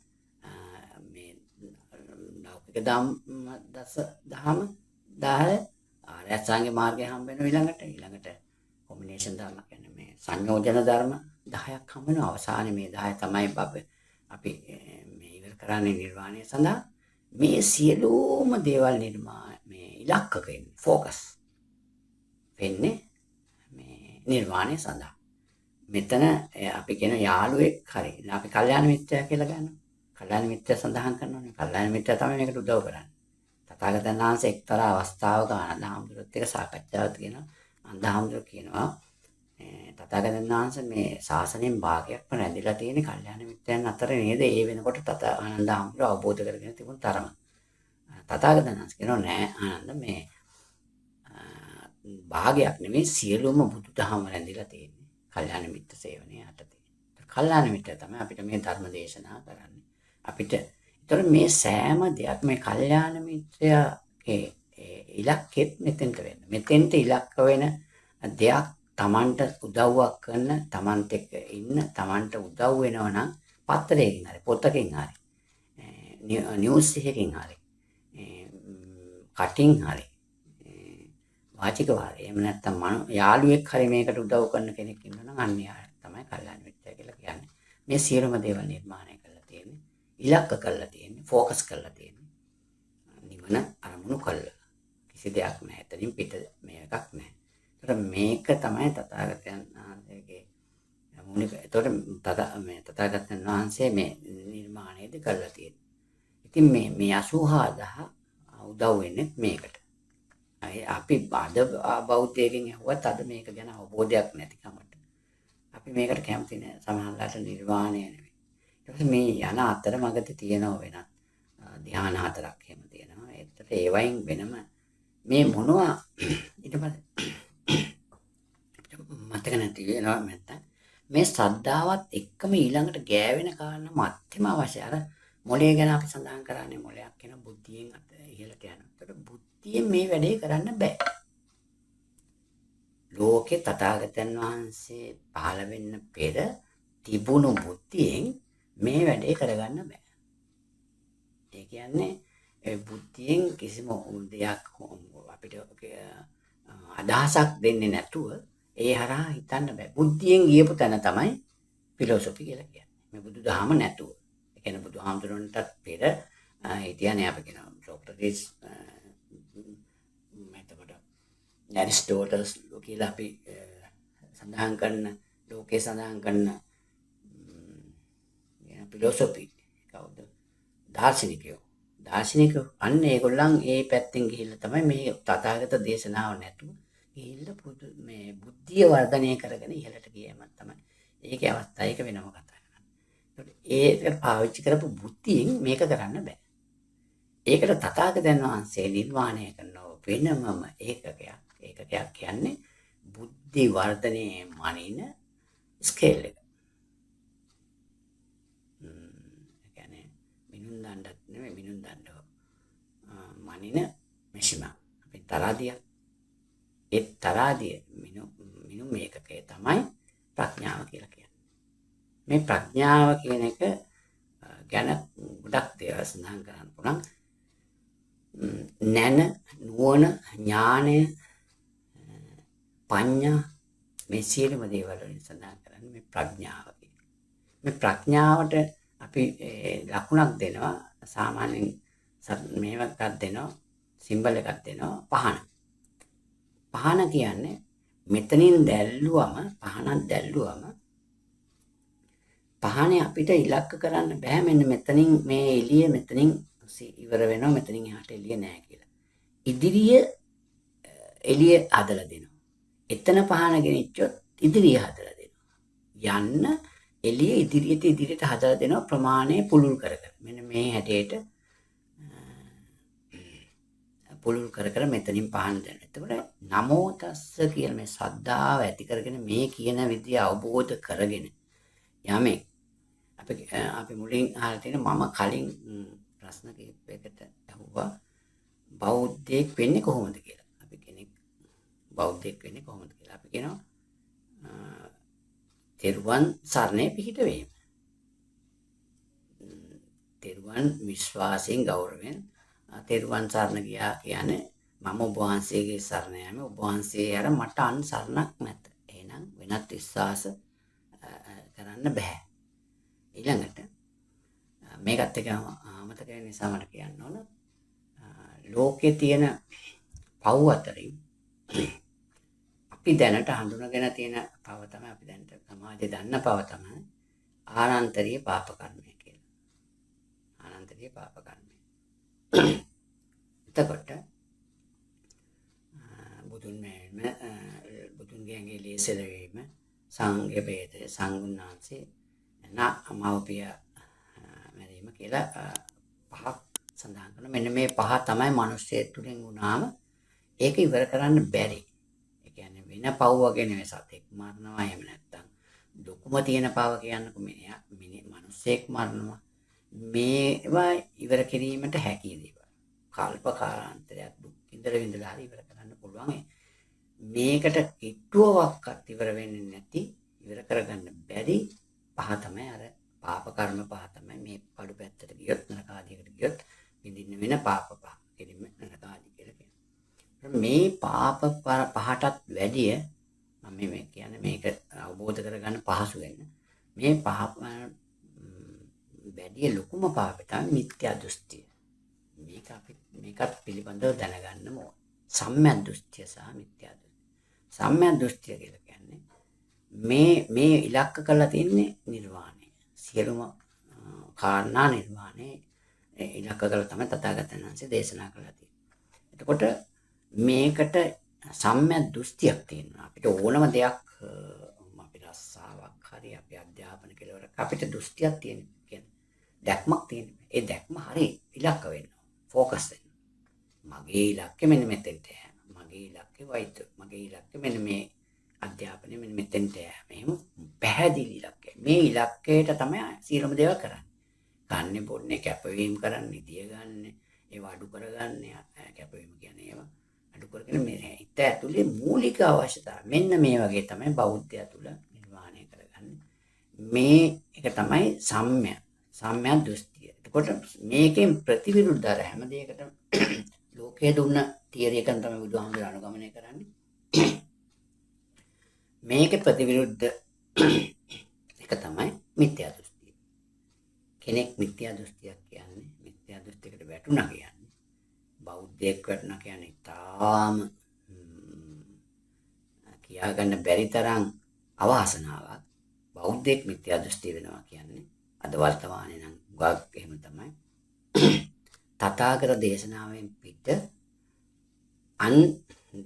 මේ ලෞකික දහම 10 ආර්ය අෂ්ටාංගික මාර්ගය හම්බ වෙනවා ඊළඟට කොම්බිනේෂන් ධර්ම කියන්නේ මේ සංයෝජන ධර්ම 10ක් හම්බ වෙනවා අවසානයේ මේ 10 තමයි අපි මේ ඉවර කරන්නේ නිර්වාණය සඳහා මේ සියලුම දේවල් මේ ඉලක්කක ඉන්නේ ફોකස් වෙන්නේ මේ නිර්වාණය සඳහා මෙතන අපි කියන යාළුවෙක් හරි අපි කල්යාණ මිත්‍රයා කියලා ගන්නවා කල්යාණ මිත්‍රය සඳහන් කරනවානේ කල්යාණ මිත්‍රයා තමයි මේකට උදව් කරන්නේ තථාගතයන් වහන්සේ එක්තරා අවස්ථාවක ආනන්දහාමුදුරුවොත් එක්ක සාකච්ඡාවක් තියෙනවා ආනන්දහාමුදුරුවෝ කියනවා තථාගතයන් වහන්සේ මේ ශාසනයෙන් භාගයක්ම රැඳිලා තියෙන කල්යාණ මිත්‍රයන් අතර නේද ඒ වෙනකොට ආනන්දහාමුදුරුවෝ අවබෝධ කරගෙන තිබුණ තරම තථාගතයන් වහන්සේ කියනවා නෑ ආනන්ද මේ භාගයක් නෙමෙයි සියලුම බුදුදහම රැඳිලා තියෙන්නේ කල්යාණ මිත්‍ර සේවනයේ යටතේ. කල්යාණ මිත්‍ර තමයි අපිට මේ ධර්ම දේශනා කරන්නේ. අපිට ඒතර මේ සෑම දෙයක් මේ කල්යාණ මිත්‍රයාගේ ඉලක්කෙත් මෙතෙන්ට වෙන්න. මෙතෙන්ට ඉලක්ක වෙන දෙයක් Tamanට උදව්වක් කරන Tamanට එක්ක ඉන්න Tamanට උදව් වෙනවා නම් පත්තරයකින් හරි පොතකින් හරි නිවුස් එකකින් හරි කටින් හරි වාචික වාරය එහෙම නැත්නම් යාළුවෙක් හරි මේකට උදව් කරන කෙනෙක් ඉන්නවා නම් අන්න යා තමයි කල්යාණ මිත්‍රය කියලා කියන්නේ. මේ සියලුම දේවල් නිර්මාණය කරලා තියෙන්නේ, ඉලක්ක කරලා තියෙන්නේ, ફોකස් කරලා තියෙන්නේ. නිවන අරමුණු කළා. කිසි දෙයක් නැහැ. එතනින් පිට මේකක් නැහැ. ඒතර මේක තමයි තථාගතයන් වහන්සේගේ මූලික. ඒතර තථාගතයන් වහන්සේ මේ නිර්මාණයද කරලා තියෙන්නේ. ඉතින් මේ 84000 උදව් වෙන්නේ මේකට. අපි අද බෞද්ධයෙන් ඇහුවත් අද මේක ගැන අවබෝධයක් නැතිකමට අපි මේකට කැමති නෑ සමහරවිට නිර්වාණය නෙවෙයි. ඊට පස්සේ මේ යන අතරමඟදී තියෙනව වෙනත් ධ්‍යාන හතරක් එහෙම තියෙනවා. ඒකට ඒ වයින් වෙනම මේ මොනවා ඊට පස්සේ මතක නැති වෙනවා නැත්තම් මේ ශ්‍රද්ධාවත් එක්කම ඊළඟට ගෑවෙන කාරණා මධ්‍යම අවශ්‍ය අර මොලේ ගැන අපි සඳහන් කරන්නේ මොලයක් කියන බුද්ධියෙන් ඉහළට යනවා. ඒකට බුද්ධියෙන් මේ වැඩේ කරන්න බෑ. ලෝකේ තථාගතයන් වහන්සේ පහළ වෙන්න පෙර තිබුණු බුද්ධියෙන් මේ වැඩේ කරගන්න බෑ. ඒ කියන්නේ ඒ බුද්ධියෙන් කිසිම දෙයක් අපිට අදහසක් දෙන්නේ නැතුව ඒ හරහා හිතන්න බෑ. බුද්ධියෙන් ගියපු තැන තමයි ෆිලොසොෆි කියලා කියන්නේ. මේ බුදුදහම නැතුව. ඒ කියන්නේ බුදුහාමුදුරන්ටත් පෙර හිටියනේ අපි කියනවා සොක්‍රටිස් එතකොට ඇරිස්ටෝටල්ස් කියලා අපි සඳහන් කරන ලෝකේ සඳහන් කරන ෆිලොසොෆි කවුද දාර්ශනිකයෝ අන්න ඒගොල්ලන් ඒ පැත්තෙන් ගිහිල්ලා තමයි මේ තථාගත දේශනාව නැතුව ගිහිල්ලා මේ බුද්ධිය වර්ධනය කරගෙන ඉහළට ගියම තමයි ඒකේ අවස්ථාව ඒක වෙනම කතා කරන්නේ. ඒකට පාවිච්චි කරපු බුද්ධියෙන් මේක කරන්න බෑ. ඒකට තථාගතයන් වහන්සේ නිර්මාණය කරන වෙනමම ඒකකයක් කියන්නේ බුද්ධි වර්ධනයේ මනින ස්කේල් එක. කියන්නේ මිනුම් දණ්ඩත් නෙමෙයි මිනුම් දණ්ඩ මනින මෙෂිම. අපි තරාදිය ඒ තරාදිය මිනුම් මේකකේ තමයි ප්‍රඥාව කියලා කියන්නේ. මේ ප්‍රඥාව කියන එක ගැන ගොඩක් දේවල් සඳහන් කරන්න පුළුවන්. නැන නුවණ ඥානය පඤ්ඤා මේ සියලුම දේවල් වලින් සඳහන් කරන්නේ මේ ප්‍රඥාව කියන්නේ. මේ ප්‍රඥාවට අපි ලකුණක් දෙනවා සාමාන්‍යයෙන් මේවක් දෙනවා සිම්බල් එකක් දෙනවා පහන. පහන කියන්නේ මෙතනින් දැල්ලුවම පහනක් දැල්ලුවම පහනේ අපිට ඉලක්ක කරන්න බෑ මෙන්න මෙතනින් මේ එළිය මෙතනින් ඉවර වෙනවා මෙතනින් එහාට එළිය නෑ කියලා. ඉදිරිය එළිය හදලා දෙනවා. එතන පහන ගෙනිච්චොත් ඉදිරිය හදලා දෙනවා. යන්න එළිය ඉදිරියට හදලා දෙනවා ප්‍රමාණය පුළුල් කර කර. මෙන්න මේ හැටේට පුළුල් කර කර මෙතනින් පහන් දෙන්න. එතකොට නමෝ තස්ස කියන මේ ශ්‍රද්ධාව ඇති කරගෙන මේ කියන විදිය අවබෝධ කරගෙන යමේ අපි මුලින් අහලා තියෙන මම කලින් ප්‍රශ්න කිහිපයකට අහුවා බෞද්ධයෙක් වෙන්නේ කොහොමද කියලා. අපි කෙනෙක් බෞද්ධයෙක් වෙන්නේ කොහොමද කියලා. අපි කියනවා තෙරුවන් සරණේ පිහිට වීම. තෙරුවන් විශ්වාසයෙන් ගෞරවයෙන් තෙරුවන් සරණ ගියා කියන්නේ මම ඔබ වහන්සේගේ සරණ යෑම ඔබ වහන්සේ අර මට අන් සරණක් නැත. එහෙනම් වෙනත් විශ්වාස කරන්න බෑ. ඊළඟට මේකත් එක අමතක වෙන නිසා මට කියන්න ඕන ලෝකේ තියෙන පව් අතරින් අපි දැනට හඳුනගෙන තියෙන පව තමයි අපි දැනට සමාජයේ දන්න පව තමයි ආනන්තරීය පාප කර්මය කියලා. ආනන්තරීය පාප කර්මය. එතකොට බුදුන්ගේ ලේසලවීම සංඝ වේද සංඝුණාන්සේ මව්පිය මැරීම කියලා පහක් සඳහන් කරනවා. මෙන්න මේ පහ තමයි මිනිස්සෙක් තුලින් වුණාම ඒක ඉවර කරන්න බැරි. ඒ කියන්නේ වෙන පව් වගේ නෙවෙයි සතෙක් මරනවා එහෙම නැත්තම් දුකම තියෙන පව කියන්නකො මිනිස්සෙක් මරනවා. මේවා ඉවර කිරීමට හැකි දේවල්. කල්පකාලාන්තරයක් දුක් විඳලා හරි ඉවර කරන්න පුළුවන්. මේකට කිට්ටුවක්වත් ඉවර වෙන්නේ නැති ඉවර කරගන්න බැරි පහ තමයි අර පාප කර්ම පහ තමයි මේ පඩු පැත්තට ගියොත් නරක ආදියකට ගියොත් විඳින්න වෙන පාප පහ කෙලින්ම නරක ආදී කියලා කියනවා. මේ පාප පහටත් වැඩිය මම මේ කියන්නේ මේක අවබෝධ කරගන්න පහසු වෙන්න මේ පහ වැඩිය ලොකුම පාපය තමයි මිත්‍යා දෘෂ්ටිය. මේකත් පිළිබඳව දැනගන්න ඕන. සම්‍යක් දෘෂ්ටිය සහ මිත්‍යා දෘෂ්ටිය. සම්‍යක් දෘෂ්ටිය කියලා කියන්නේ මේ ඉලක්ක කරලා තින්නේ නිර්වාණය. සියලුම කාරණා නිර්වාණය ඉලක්ක කරලා තමයි තථාගතයන් වහන්සේ දේශනා කළා තියෙන්නේ. එතකොට මේකට සම්‍යක් දෘෂ්ටියක් තියෙනවා. අපිට ඕනම දෙයක් අපි රස්සාවක් හරි අපි අධ්‍යාපන කෙලවරක් අපිට දෘෂ්ටියක් තියෙන කියන්නේ දැක්මක් තියෙනවා. ඒ දැක්ම හරි ඉලක්ක වෙන්න ફોකස් වෙන්න. මගේ ඉලක්කය මෙන්න මෙතෙන්ට යෑම. මගේ ඉලක්කය වෛද්‍ය. මගේ ඉලක්කය මෙන්න මේ අධ්‍යාපනය මෙන්න මෙතෙන්ට යෑම. එහෙම පැහැදිලි ඉලක්කය. මේ ඉලක්කයට තමයි සියලුම දේවල් කරන්නේ. ගන්න බොන්නේ කැපවීම කරන්නේ, දිය ගන්න, ඒවා අඩු කරගන්න, කැපවීම කියන්නේ ඒවා අඩු කරගෙන මේ හිත ඇතුලේ මූලික අවශ්‍යතාවය. මෙන්න මේ වගේ තමයි බෞද්ධය තුල නිර්වාණය කරගන්නේ. මේ එක තමයි සම්‍යක් දෘෂ්ටිය. එතකොට මේකෙන් ප්‍රතිවිරුද්ධ අර හැම දෙයකටම ලෝකයේ දුන්න තියරි එකෙන් තමයි බුදුහාමුදුරුවෝ අනුගමනය කරන්නේ. මේක ප්‍රතිවිරුද්ධ එක තමයි මිත්‍යා දෘෂ්ටිය. කෙනෙක් මිත්‍යා දෘෂ්ටියක් කියන්නේ මිත්‍යා දෘෂ්ටියකට වැටුණා කියන්නේ බෞද්ධයෙක් වැටුණා කියන්නේ තාම කියාගන්න බැරි තරම් අවාසනාවක්. බෞද්ධයෙක් මිත්‍යා දෘෂ්ටි වෙනවා කියන්නේ අද වර්තමානයේ නම් ගොඩක් එහෙම තමයි. තථාගත දේශනාවෙන් පිට අන්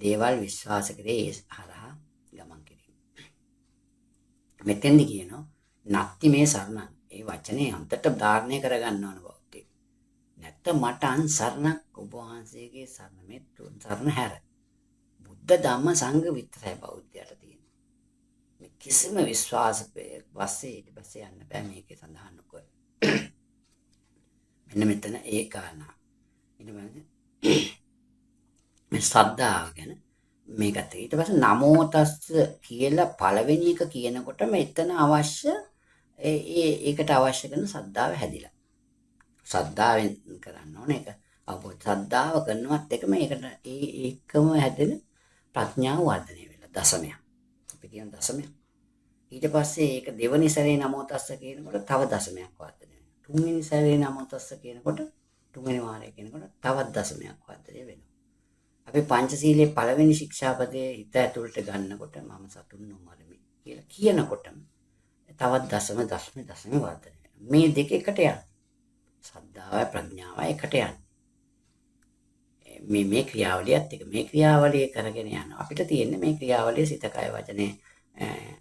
දේවල් විශ්වාස කරේ ඒ හරහා ගමන් කිරීම. මෙතෙන්දි කියනවා නැත්ති මේ සරණ. ඒ වචනේ අන්තට ධාරණය කරගන්න ඕන බෞද්ධයෙක්. නැත්නම් මට අන් සරණක් ඔබ වහන්සේගේ සරණ මේ තුන් සරණ හැර. බුද්ධ ධම්ම සංඝ විතරයි බෞද්ධයට තියෙන්නේ. මේ කිසිම විශ්වාසයක් ඊට පස්සේ යන්න බෑ මේකේ සඳහන් නොකර. මෙන්න මෙතන ඒ කාරණා. ඊට පස්සේ මේ ශ්‍රද්ධාව ගැන මේකත් ඊට පස්සේ නමෝ තස්ස කියලා පළවෙනි එක කියනකොට මෙතන අවශ්‍ය ඒකට අවශ්‍ය කරන ශ්‍රද්ධාව හැදිලා. ශ්‍රද්ධාවෙන් කරන්න ඕනේ ඒක. අවබෝධ ශ්‍රද්ධාව කරනවත් එකම ඒකට ඒකම හැදෙන ප්‍රඥාව වර්ධනය වෙලා දසමයක්. අපි කියන දසමයක්. ඊට පස්සේ ඒක දෙවනි සැරේ නමෝ තස්ස කියනකොට තව දසමයක් වර්ධනය වෙනවා. තුන්වෙනි සැරේ නමෝ තස්ස කියනකොට තුන්වෙනි වාරය කියනකොට තවත් දසමයක් වර්ධනය වෙනවා. අපි පංචශීලයේ පළවෙනි ශික්ෂාපදයේ හිත ඇතුළට ගන්නකොට මම සතුන් නොමරමි කියලා කියනකොටම තවත් දසම වර්ධනය වෙනවා. මේ දෙක එකට යන ශ්‍රද්ධාවයි ප්‍රඥාවයි එකට යන මේ ක්‍රියාවලියත් එක මේ ක්‍රියාවලිය කරගෙන යන අපිට තියෙන්නේ මේ ක්‍රියාවලිය සිත කය වචනේ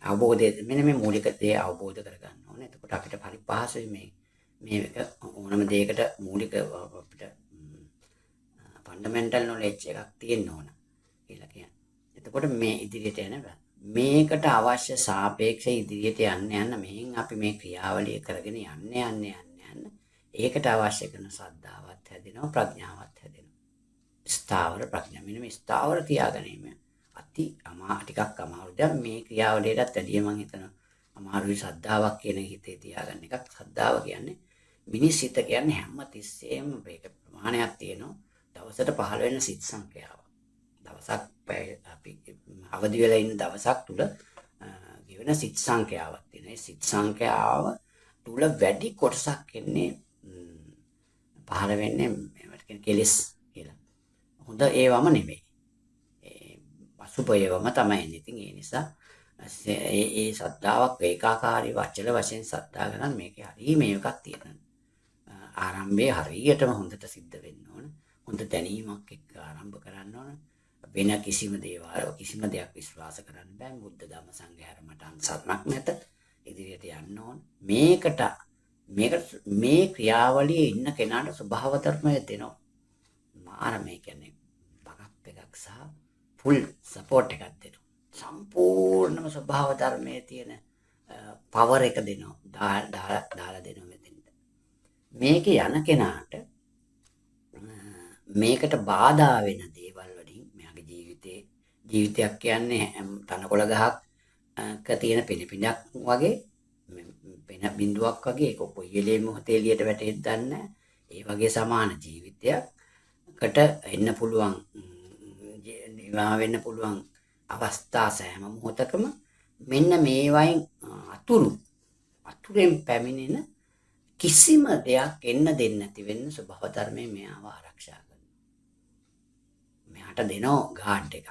අවබෝධය මෙන්න මේ මූලික දේ අවබෝධ කරගන්න ඕනේ. එතකොට අපිට පරිපාසුයි මේක ඕනම දෙයකට මූලික අපිට ෆන්ඩමෙන්ටල් නොලෙජ් එකක් තියෙන්න ඕන කියලා කියන්නේ. එතකොට මේ ඉදිරියට යන මේකට අවශ්‍ය සාපේක්ෂ ඉදිරියට යන්න මෙහෙන් අපි මේ ක්‍රියාවලිය කරගෙන යන්න ඒකට අවශ්‍ය කරන ශ්‍රද්ධාවත් හැදෙනවා ප්‍රඥාවත් හැදෙනවා. ස්ථාවර ප්‍රඥා මෙන්න මේ ස්ථාවර තියාගැනීම ටිකක් අමාරු. දැන් මේ ක්‍රියාවලියටත් වැඩිය මම හිතනවා අමාරුයි ශ්‍රද්ධාවක් කියන හිතේ තියාගන්න එකක්. ශ්‍රද්ධාව කියන්නේ මිනිස් හිත කියන්නේ හැම තිස්සෙම මේක ප්‍රමාණයක් තියෙනවා. දවසට 15 වෙන සිත් සංඛ්‍යාව. දවසක් අපි අවදි වෙලා ඉන්න දවසක් තුල ගෙවෙන සිත් සංඛ්‍යාවක් තියෙනවා. ඒ සිත් සංඛ්‍යාව තුල වැඩි කොටසක් එන්නේ පහළ වෙන්නේ මේවට කියන කෙලෙස් කියලා. හොඳ ඒවම නෙමෙයි. අසුභයවම තමයි එන්නේ. ඉතින් ඒ නිසා ඒ ශ්‍රද්ධාවක් ඒකාකාරී වචල වශයෙන් ශ්‍රද්ධා කරන් මේකේ හරි මේකක් තියෙනවා. ආරම්භයේ හරියටම හොඳට සිද්ධ වෙන්න ඕන. හොඳ දැනීමක් එක්ක ආරම්භ කරන්න ඕන. වෙන කිසිම දෙයක් විශ්වාස කරන්න බෑ. බුද්ධ ධම්ම සංඝයාර මට අන්සරණක් නැත. ඉදිරියට යන්න ඕන. මේ ක්‍රියාවලියේ ඉන්න කෙනාට ස්වභාව ධර්මය දෙනවා. මාර මේ කියන්නේ බකප් එකක් සහ ෆුල් සපෝට් එකක් දෙනවා. සම්පූර්ණම ස්වභාව ධර්මයේ තියෙන පවර් එක දෙනවා. දාලා දෙනවා මෙතෙන්ට. මේකේ යන කෙනාට මේකට බාධා වෙන දේවල් වලින් මෙයාගේ ජීවිතයක් කියන්නේ තනකොළ ගහක් තියෙන පිළිපිඩක් වගේ වෙන බිඳුවක් වගේ ඒක කොයි වෙලේ මොහොතේ එළියට වැටෙද්ද දන්නේ. ඒ වගේ සමාන ජීවිතයකට එන්න පුළුවන් නිවා වෙන්න පුළුවන් අවස්ථා සෑම මොහොතකම මෙන්න මේ වයින් අතුරෙන් පැමිණෙන කිසිම දෙයක් එන්න දෙන්නේ නැති වෙන්න ස්වභාව ධර්මයේ මෙයාව ආරක්ෂා කරනවා. මෙයාට දෙනවා ගාඩ් එකක්.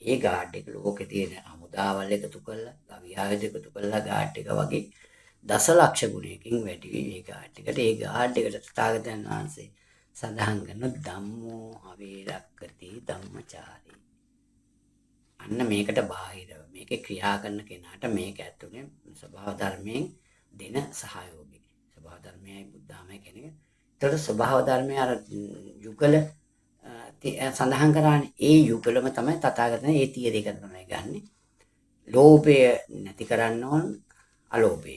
ඒ ගාඩ් එක ලෝකේ තියෙන අමුදාවල් එකතු කරලා, ගවියායද එකතු කරලා ගාඩ් එක වගේ දසලක්ෂ ගුණයකින් වැඩි මේ ගාඩ් එකට. ඒ ගාඩ් එකට තථාගතයන් වහන්සේ සඳහන් කරන ධම්මෝ අවේරක්කති ධම්මචාරී. අන්න මේකට බාහිරව මේකේ ක්‍රියා කරන කෙනාට මේක ඇතුලේ ස්වභාව ධර්මයෙන් දෙන සහයෝගය. ස්වභාව ධර්මයයි බුද්ධාමය කියන එක. ඒතකොට ස්වභාව ධර්මය අර යුගල සඳහන් කරානේ. ඒ යුගලම තමයි තථාගතයන් ඒ තියරි එක තමයි ගන්නෙ. ලෝභය නැති කරන්න ඕන අලෝභය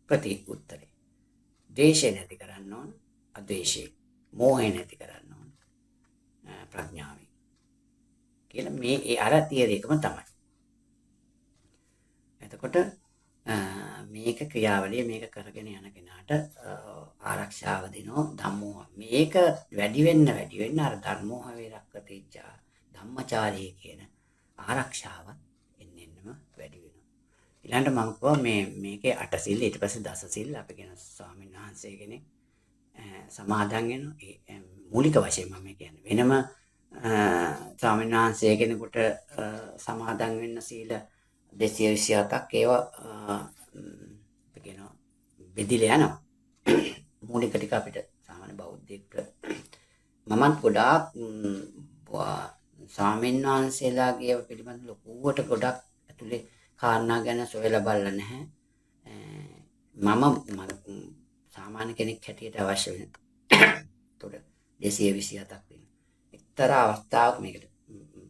ප්‍රති උත්තරේ. ද්වේෂය නැති කරන්න ඕන අද්වේෂය. මෝහය නැති කරන්න ඕන ප්‍රඥාවයි. කියලා මේ ඒ අර තියරි එකම තමයි. එතකොට මේක ක්‍රියාවලිය මේක කරගෙන යන කෙනාට ආරක්ෂාව දෙනවා ධම්මෝ. මේක වැඩි වෙන්න අර ධර්මෝ වේරක්කතිච්චා ධම්මචාරී කියන ආරක්ෂාවත් එන්නෙන්නම වැඩි වෙනවා. ඊළඟට මම කිව්වා මේකේ 8 සිල් ඊට පස්සේ දස සිල් අපි කියන ස්වාමීන් වහන්සේ කෙනෙක් සමාදන් වෙනවා. මූලික වශයෙන් මම කියන්නේ වෙනම ස්වාමීන් වහන්සේ කෙනෙකුට සමාදන් වෙන්න සීල 227ක් ඒවා කියනවා බෙදිලා යනවා. මූලික ටික අපිට සාමාන්‍ය බෞද්ධයෙක්ට මමත් ගොඩාක් ස්වාමීන් වහන්සේලාගේ පිළිබඳ ලොකුවට ගොඩක් ඇතුලේ කාරණා ගැන සොයලා බලලා නැහැ. මම සාමාන්‍ය කෙනෙක් හැටියට අවශ්‍ය වෙන උඩ 227ක් වෙනවා. එක්තරා අවස්ථාවක මේකට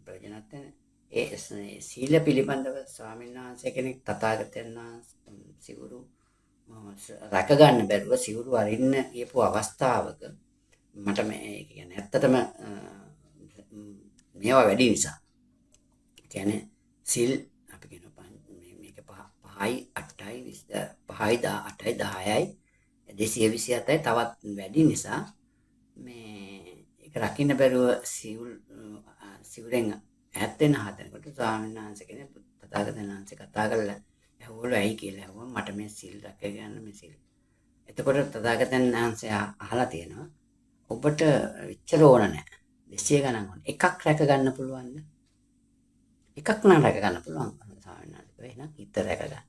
ප්‍රයෝජනවත් වෙන ඒ සීල පිළිබඳව ස්වාමීන් වහන්සේ කෙනෙක් තථාගතයන් වහන්සේ සිවුරු රැක ගන්න බැරුව සිවුරු අරින්න කියපු අවස්ථාවක මට මේ කියන්නේ ඇත්තටම මේවා වැඩි නිසා කියන්නේ සිල් අපි කියන මේක 5යි 8යි 5යි 8යි 10යි 227යි තවත් වැඩි නිසා මේ ඒක රකින්න බැරුව සිවුරෙන් ඈත් වෙන හදනකොට ස්වාමීන් වහන්සේ කෙනෙක් තථාගතයන් වහන්සේ කතා කරලා ඇහුවලු ඇයි කියලා ඇහුවා මට මේ සිල් රැක ගන්න මේ සිල්. එතකොට තථාගතයන් වහන්සේ අහලා තියෙනවා ඔබට විචාර ඕන නැහැ. 200 ගණන් ඕන. එකක් රැක ගන්න පුළුවන්ද? එකක් නම් රැක ගන්න පුළුවන් ස්වාමීන් වහන්සේ. එහෙනම් හිත රැක ගන්න.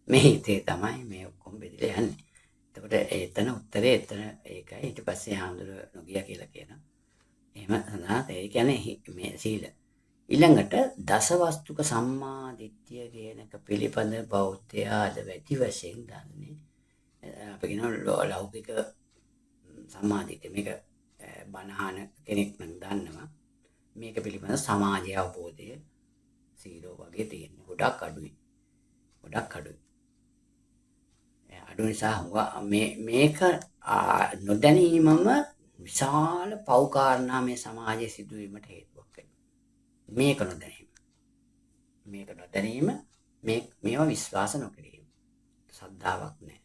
මේ හිතේ තමයි මේ ඔක්කොම බෙදලා යන්නේ. එතකොට එතන උත්තරේ එතන ඒකයි. ඊට පස්සේ හාමුදුරුවෝ නොගියා කියලා කියනවා. එහෙම සඳහන් ඒ කියන්නේ මේ සීල. ඊළඟට දසවස්තුක සම්මා දිට්ඨිය කියන එක පිළිපද බෞද්ධයා අද වැඩි වශයෙන් දන්නේ. අපි කියනවා ලෞකික සම්මා දිට්ඨිය. මේක බණහන කෙනෙක් නම් දන්නවා. මේක පිළිබඳ සමාජයේ අවබෝධය සීලෝ වගේ තියෙන. ගොඩක් අඩුයි. අඩු නිසා මේක නොදැනීමම විශාල පව් කාරණා මේ සමාජයේ සිදුවීමට හේතුවක් වෙනවා. මේක නොදැනීම මේවා විශ්වාස නොකිරීම. සද්ධාාවක් නැහැ.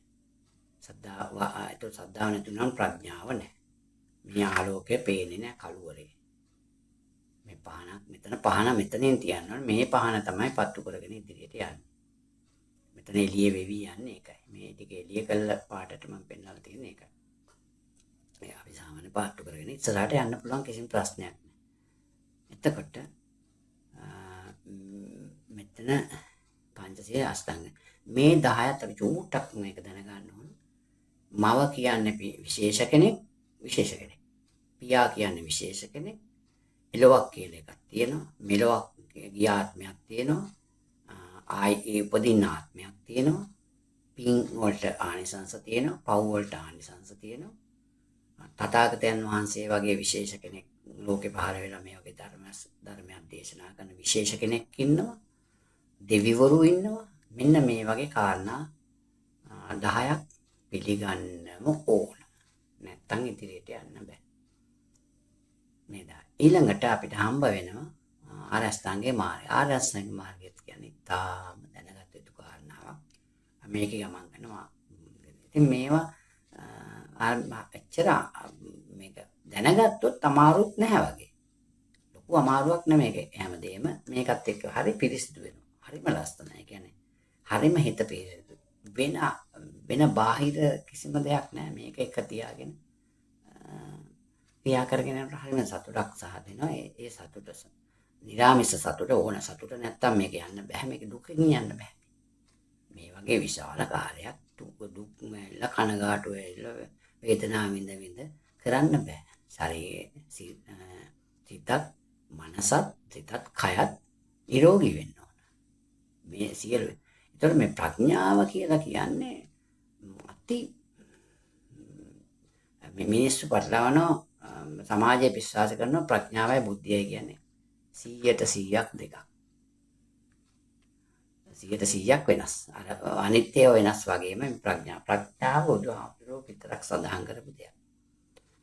සද්ධාව නැතුනම් ප්‍රඥාව නැහැ. මේ ආලෝකය පේන්නේ නැහැ කළුවරේ. මේ පහන මෙතනින් තියනවා. මේ පහන තමයි පත්තු කරගෙන ඉදිරියට යන්නේ. මෙතන එළිය වෙවි යන්නේ ඒකයි. මේ ටික එළිය කළා පාටට මම පෙන්නලා තියෙන එකයි. මේ අපි සාමාන්‍ය පාට්ටු කරගෙන ඉස්සරහට යන්න පුළුවන් කිසිම ප්‍රශ්නයක් නැහැ. එතකොට මෙතන පංචශීල අෂ්ටාංග මේ 10ත් අපි චූට්ටක් මේක දැනගන්න ඕන. මව කියන්නේ විශේෂ කෙනෙක්. පියා කියන්නේ විශේෂ කෙනෙක්. එලොවක් කියලා එකක් තියෙනවා. මෙලොවක් ගියාත්මයක් තියෙනවා. ආයි උපදින්න ආත්මයක් තියෙනවා. පින් වලට ආනිසංස තියෙනවා. පව් වලට ආනිසංස තියෙනවා. තථාගතයන් වහන්සේ වගේ විශේෂ කෙනෙක් ලෝකේ පහළ වෙලා මේ වගේ ධර්මයක් දේශනා කරන විශේෂ කෙනෙක් ඉන්නවා. දෙවිවරු ඉන්නවා. මෙන්න මේ වගේ කාරණා 10ක් පිළිගන්නම ඕන. නැත්තම් ඉදිරියට යන්න බෑ. නේද? ඊළඟට අපිට හම්බ වෙනවා ආරස්ථාංගේ මාර්ගය. ආරස්ථාංගේ මාර්ගය කියන්නේ තාම දැනගත යුතු කාරණාවක්. මේක ගමන් කරනවා. ඉතින් මේවා එච්චර මේක දැනගත්තොත් අමාරුත් නැහැ වගේ. ලොකු අමාරුවක් නෙමෙයි හැමදේම. මේකත් එක්ක හරි පිරිසිදු වෙනවා. හරිම ලස්සනයි. කියන්නේ හරිම හිත පිරිසිදු. වෙන බාහිර කිසිම දෙයක් නැහැ. මේක එක තියාගෙන ක්‍රියා කරගෙන යනකොට හරිම සතුටක් සහදෙනවා. ඒ සතුට නිරාමිස සතුට ඕන සතුට නැත්තම් මේක යන්න බෑ. මේක දුකකින් යන්න බෑ. මේ වගේ විශාල කාර්යයක් දුක් වෙලා කනගාටු වෙලා වේදනාව විඳ කරන්න බෑ. ශරීරයේ සිතත් මනසත් කයත් නිරෝගී වෙන්න ඕන. මේ සියලු. ඒතකොට මේ ප්‍රඥාව කියලා කියන්නේ මේ මිනිස්සු පටලවනවා සමාජයේ විශ්වාස කරන ප්‍රඥාවයි බුද්ධියයි කියන්නේ 100% දෙකක්. 100% වෙනස්. අර අනිත්‍ය වෙනස් වගේම ප්‍රඥාව බුදුහාමුදුරුවෝ විතරක් සඳහන් කරපු දෙයක්.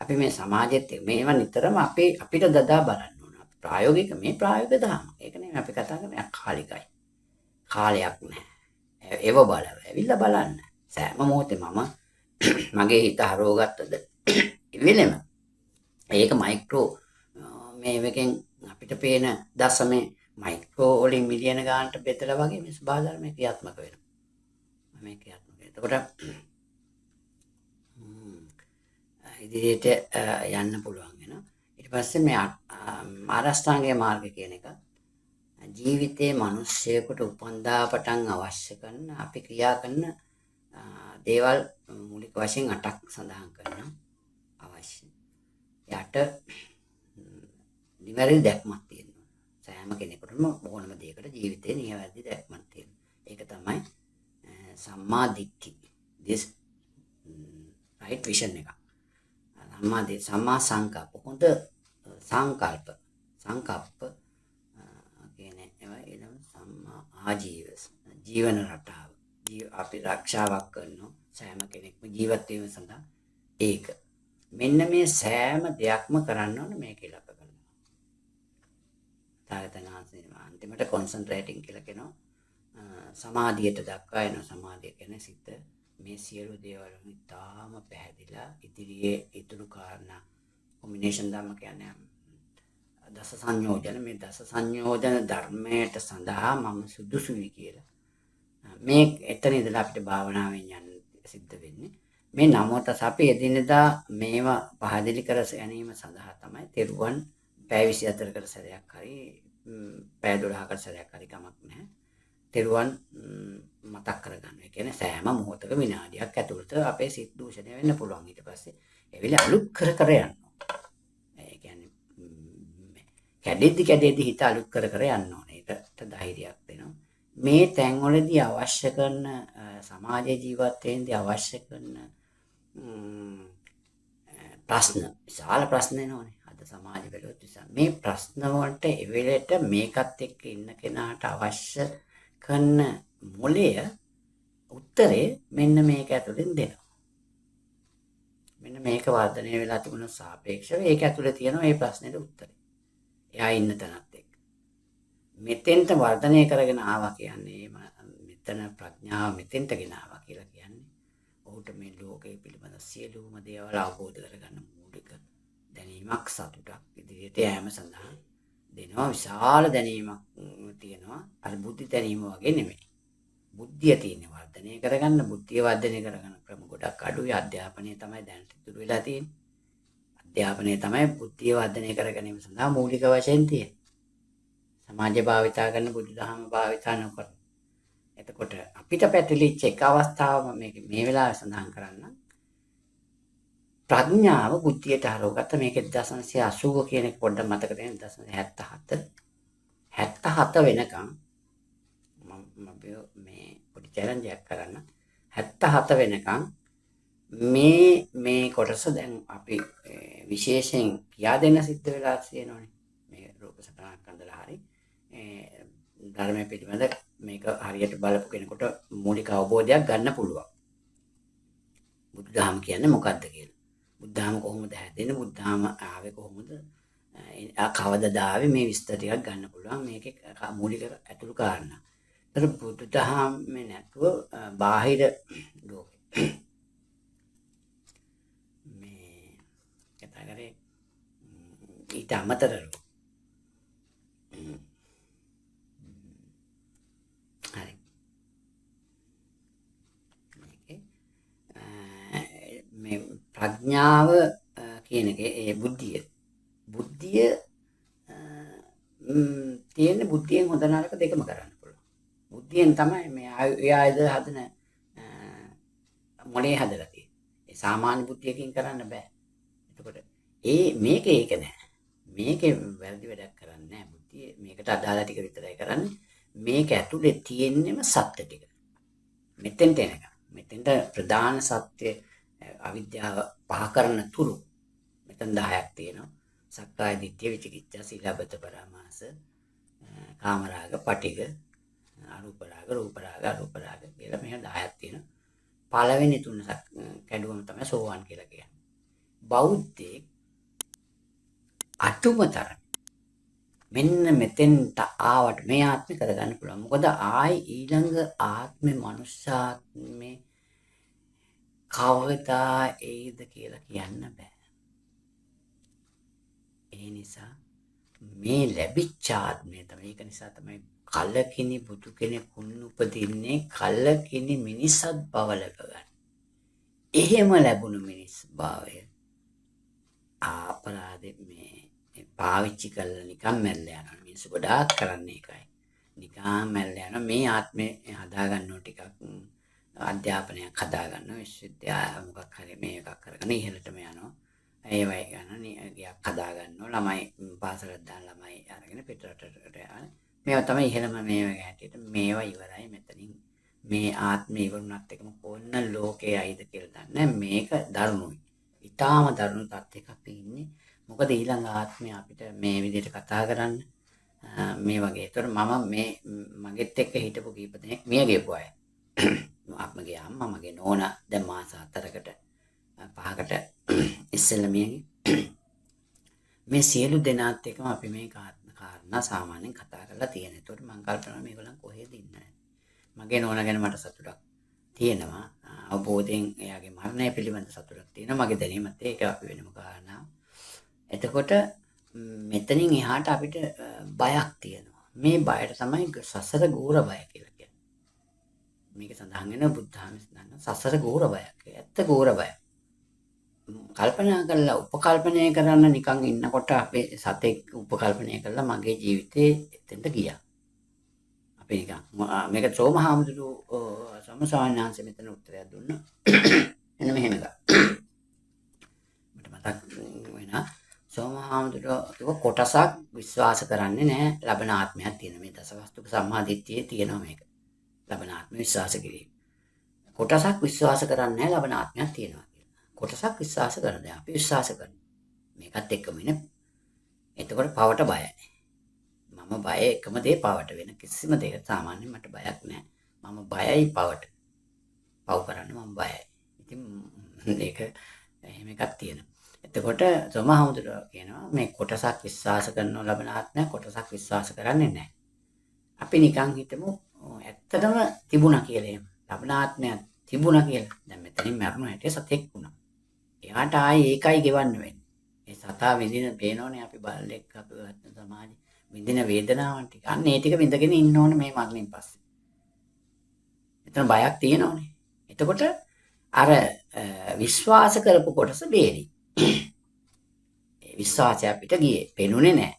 අපි මේ සමාජෙත් මේවා නිතරම අපිට දදා බලන්න ඕන. ප්‍රායෝගික දහම. ඒක නෙමෙයි අපි කතා කරන්නේ අකාලිකයි. කාලයක් නැහැ. ඒව ඇවිල්ලා බලන්න. සෑම මොහොතේ මගේ හිත හරවගත්තද වෙලෙම ඒක මයික්‍රෝ මේකෙන් අපිට පේන දශමේ මයික්‍රෝ වලින් මිලියන ගානට බෙදලා වගේ මේ ස්වභාව ධර්මයේ ක්‍රියාත්මක වෙනවා. එතකොට ඉදිරියට යන්න පුළුවන් වෙනවා. ඊට පස්සේ මේ ආරෂ්ඨාංගික මාර්ගය කියන එක ජීවිතයේ මිනිස්සෙකුට උපන්දා පටන් අවශ්‍ය කරන අපි ක්‍රියා කරන දේවල් මූලික වශයෙන් 8ක් සඳහන් කරනවා අවශ්‍ය. යට නිවැරදි දැක්මක් තියෙනවා. සෑම කෙනෙකුටම ඕනම දෙයකට ජීවිතේ නිවැරදි දැක්මක් තියෙනවා. ඒක තමයි සම්මා දිට්ඨි. this right vision එක. සම්මා සංකප්ප. හොඳ සංකල්ප කියන්නේ ඒවා සම්මා ආජීව ජීවන රටාව. අපි ආරක්ෂාවක් කරනවා සෑම කෙනෙක්ම ජීවත් වීම සඳහා. ඒක මෙන්න මේ සෑම දෙයක්ම කරන්න ඕන මේක ඉලක්ක කරනවා. තාරතනාන්සේ අන්තිමට කොන්සන්ට්‍රේටින් කියලා කියනවා. සමාධියට දක්වා යන සමාධිය කියන්නේ සිත මේ සියලු දේවල් වලින් තාම පැහැදිලා ඉදිරියේ ඉතුරු කාරණා කොම්බිනේෂන් ධර්ම කියන්නේ දස සංයෝජන. මේ දස සංයෝජන ධර්මයට සඳහා මම සුදුසුයි කියලා මේ එතන ඉඳලා අපිට භාවනාවෙන් යන්න සිද්ධ වෙන්නේ. මේ නමත අපි එදිනෙදා මේවා පහදලි කර ගැනීම සඳහා තමයි තෙරුවන් පැය 24කට සැරයක් හරි පැය 12කට සැරයක් හරි කමක් නැහැ. තෙරුවන් මතක් කරගන්න. ඒ කියන්නේ සෑම මොහොතක විනාඩියක් ඇතුළත අපේ සිත් දූෂණය වෙන්න පුළුවන්. ඊට පස්සේ ඒ වෙලේ අලුත් කර යනවා. ඒ කියන්නේ කැඩෙද්දි හිත අලුත් කර කර යන්න ඕනේ. ඒකට ධෛර්යයක් දෙනවා. මේ තැන්වලදී අවශ්‍ය කරන සමාජ ජීවත් වෙන්නදී අවශ්‍ය කරන ප්‍රශ්න විශාල ප්‍රශ්න එනෝනේ. අද සමාජ වලත් නිසා මේ ප්‍රශ්න වලට එවෙලට මේකත් එක්ක ඉන්න කෙනාට අවශ්‍ය කරන මොලය උත්තරේ මෙන්න මේක ඇතුලෙන් දෙනවා. මෙන්න මේක වර්ධනය වෙලා තිබුණ සාපේක්ෂව ඒක ඇතුලේ තියෙන මේ ප්‍රශ්නෙට උත්තරේ. එයා ඉන්න තැනත් එක්ක. මෙතෙන්ට වර්ධනය කරගෙන ආවා කියන්නේ මෙතන ප්‍රඥාව මෙතෙන්ට ගෙන ආවා කියලා කියන්නේ. ඔහුට මේ ලෝකයේ පිළිබඳ සියලුම දේවල් අවබෝධ කරගන්න මූලික දැනීමක් සතුටක් ඉදිරියට යෑම සඳහා දෙනවා. විශාල දැනීමක් තියෙනවා. අර බුද්ධි දැනීම වගේ නෙමෙයි. බුද්ධිය තියෙන වර්ධනය කරගන්න බුද්ධිය වර්ධනය කරගන්න ක්‍රම ගොඩක් අඩුයි. අධ්‍යාපනය තමයි දැනට ඉතුරු වෙලා තියෙන්නේ. අධ්‍යාපනය තමයි බුද්ධිය වර්ධනය කර ගැනීම සඳහා මූලික වශයෙන් තියෙන්නේ. සමාජ භාවිතා කරන බුදුදහම භාවිතා නොකරන. එතකොට අපිට පැටලිච්ච එක අවස්ථාවක් මේ වෙලාවේ සඳහන් කරන්න. ප්‍රඥාව බුද්ධියට හරවගත්ත මේක 1980 කියන එක පොඩ්ඩක් මතක තියාගන්න. 77 වෙනකම් මම මේ පොඩි චැලන්ජ් එකක් කරන්න. 77 වෙනකම් මේ කොටස දැන් අපි විශේෂයෙන් කියා දෙන්න සිද්ධ වෙලා තියෙනවානේ. මේ රූප සටහනක් අඳලා හරි ධර්මයේ පිළිබඳ මේක හරියට බලපු කෙනෙකුට මූලික අවබෝධයක් ගන්න පුළුවන්. බුදුදහම කියන්නේ මොකක්ද කියලා. බුදුදහම කොහොමද හැදෙන්නේ? බුදුදහම ආවේ කොහොමද? කවදද ආවේ? මේ විස්තර ටිකක් ගන්න පුළුවන්. මේකේ මූලික ඇතුළු කාරණා. ඒතර බුදුදහම නැතුව බාහිර ලෝකෙ මේ කතා කරේ ඊට අමතරව හරි මේ ප්‍රඥාව කියන එකේ ඒ බුද්ධිය තියෙන බුද්ධියෙන් හොඳ නරක දෙකම කරන්න පුළුවන්. බුද්ධියෙන් තමයි මේ ආයුධ හදන මොලේ හදලා තියෙන්නේ. ඒ සාමාන්‍ය බුද්ධියකින් කරන්න බෑ. එතකොට මේකේ ඒක නෑ. මේකේ වැරදි වැඩක් කරන්නේ නෑ. බුද්ධිය මේකට අදාළ ටික විතරයි කරන්නේ. මේක ඇතුලේ තියෙන්නම සත්‍ය ටික. මෙතෙන්ට එනකම්. මෙතෙන්ට ප්‍රධාන සත්‍ය අවිද්‍යාව පහ කරන තුරු මෙතන 10ක් තියෙනවා. සක්කාය දිට්ඨිය, විචිකිච්ඡා, සීලබ්බත පරාමාස, කාමරාග, පටිඝ, අරූප රාග, රූප රාග, අරූප රාග කියලා මෙහෙම 10ක් තියෙනවා. පළවෙනි තුන කැඩුවම තමයි සෝවාන් කියලා කියන්නේ. බෞද්ධයෙක් අටුමතර මෙන්න මෙතෙන්ට ආවට මේ ආත්මේ කරගන්න පුළුවන්. මොකද ආයි ඊළඟ ආත්මේ මනුෂ්‍යාත්මේ කවදා එයිද කියලා කියන්න බෑ. ඒ නිසා මේ ලැබිච්ච ආත්මය තමයි. ඒක නිසා තමයි කලකිනි බුදු කෙනෙක් උපදින්නේ කලකිනි මිනිසත් බව ලැබගන්න. එහෙම ලැබුණු මිනිස් භාවය අපරාධෙ මේ පාවිච්චි කරලා නිකන් මැරලා යනවා. මිනිස්සු ගොඩාක් කරන්නේ ඒකයි. නිකන් මැරලා යනවා. මේ ආත්මේ හදාගන්නව ටිකක් අධ්‍යාපනයක් හදාගන්නවා. විශ්වවිද්‍යාල මොකක් හරි මේකක් කරගෙන ඉහළටම යනවා. ඒවයි ගන්න ගියක් හදාගන්නවා. ළමයි පාසලට දාන ළමයි අරගෙන පිටරටට යනවා. මේවා තමයි ඉහළම මේවා හැටියට මේවා ඉවරයි මෙතනින්. මේ ආත්මය ඉවරුණත් එකම කොන්න ලෝකේ අයිද කියලා දන්නේ. මේක දරුණුයි. ඊටාම දරුණු තත්යක අපි ඉන්නේ. මොකද ඊළඟ ආත්මය අපිට මේ විදිහට කතා කරන්න මේ වගේ. ඒතර මම මේ මගෙත් එක්ක හිටපු කීප දෙනෙක් මිය ගියපු අය. මගේ අම්මා මගේ නෝනා දැන් මාස 4කට 5කට ඉස්සෙල්ලා මිය ගියා. මේ සියලු දෙනාත් එක්කම අපි මේ කාරණා සාමාන්‍යයෙන් කතා කරලා තියෙනවා. ඒතකොට මම කල්පනා මේගොල්ලන් කොහෙද ඉන්නේ? මගේ නෝනා ගැන මට සතුටක් තියෙනවා. අවබෝධයෙන් එයාගේ මරණය පිළිබඳ සතුටක් තියෙනවා. මගේ දැනීමත් ඒක අපි වෙනම කාරණා. එතකොට මෙතනින් එහාට අපිට බයක් තියෙනවා. මේ බයට තමයි සසර ගෝර බය කියලා කියන්නේ. මේක සඳහන් වෙන බුද්ධාමි සඳහන් සසර ගෝර බයක්. ඇත්ත ගෝර බයක්. කල්පනා කරලා උපකල්පනය කරන්න නිකන් ඉන්නකොට අපේ සතෙක් උපකල්පනය කරලා මගේ ජීවිතේ එතෙන්ට ගියා. අපි නිකන් මේක සෝමහාමුදුරුවෝ සමසාවඥාන්සේ මෙතන උත්තරයක් දුන්නා. එන්න මෙහෙම එකක්. මට මතක් වෙනවා හාමුදුරුවෝ කොටසක් විශ්වාස කරන්නේ නැහැ ලබන ආත්මයක් තියෙන මේ දසවස්තුක සම්මාදිට්ඨියේ තියෙනවා මේක. ලබන ආත්ම විශ්වාස කිරීම. කොටසක් විශ්වාස කරන්නේ නැහැ ලබන ආත්මයක් තියෙනවා කියලා. කොටසක් විශ්වාස කරනවා. අපි විශ්වාස කරනවා. මේකත් එක්කම ඉන්නේ. එතකොට පවට බයයි. මම බය එකම දේ පවට වෙන කිසිම දෙයකට සාමාන්‍යයෙන් මට බයක් නැහැ. මම බයයි පවට. පව කරන්න මම බයයි. ඉතින් මේක එහෙම එකක් තියෙනවා. එතකොට සමහමුදුර කියනවා මේ කොටසක් විශ්වාස කරනවා ලබන ආත්මය කොටසක් විශ්වාස කරන්නේ නැහැ. අපි නිකන් හිතමු ඇත්තටම තිබුණා කියලා එහෙම. ලබන ආත්මයක් තිබුණා කියලා. දැන් මෙතනින් මරණ හැටි සතෙක් වුණා. එයාට ආයේ ඒකයි ගෙවන්න වෙන්නේ. මේ සතා විඳින පේනෝනේ අපි බල්ලෙක් අපි සමාජෙ විඳින වේදනාවන් ටික. අන්න ඒ ටික විඳගෙන ඉන්න ඕනේ මේ මරණයෙන් පස්සේ. එතන බයක් තියෙනෝනේ. එතකොට අර විශ්වාස කරපු කොටස බේරි. ඒ විශ්වාසය අපිට ගියේ. පේනුනේ නැහැ.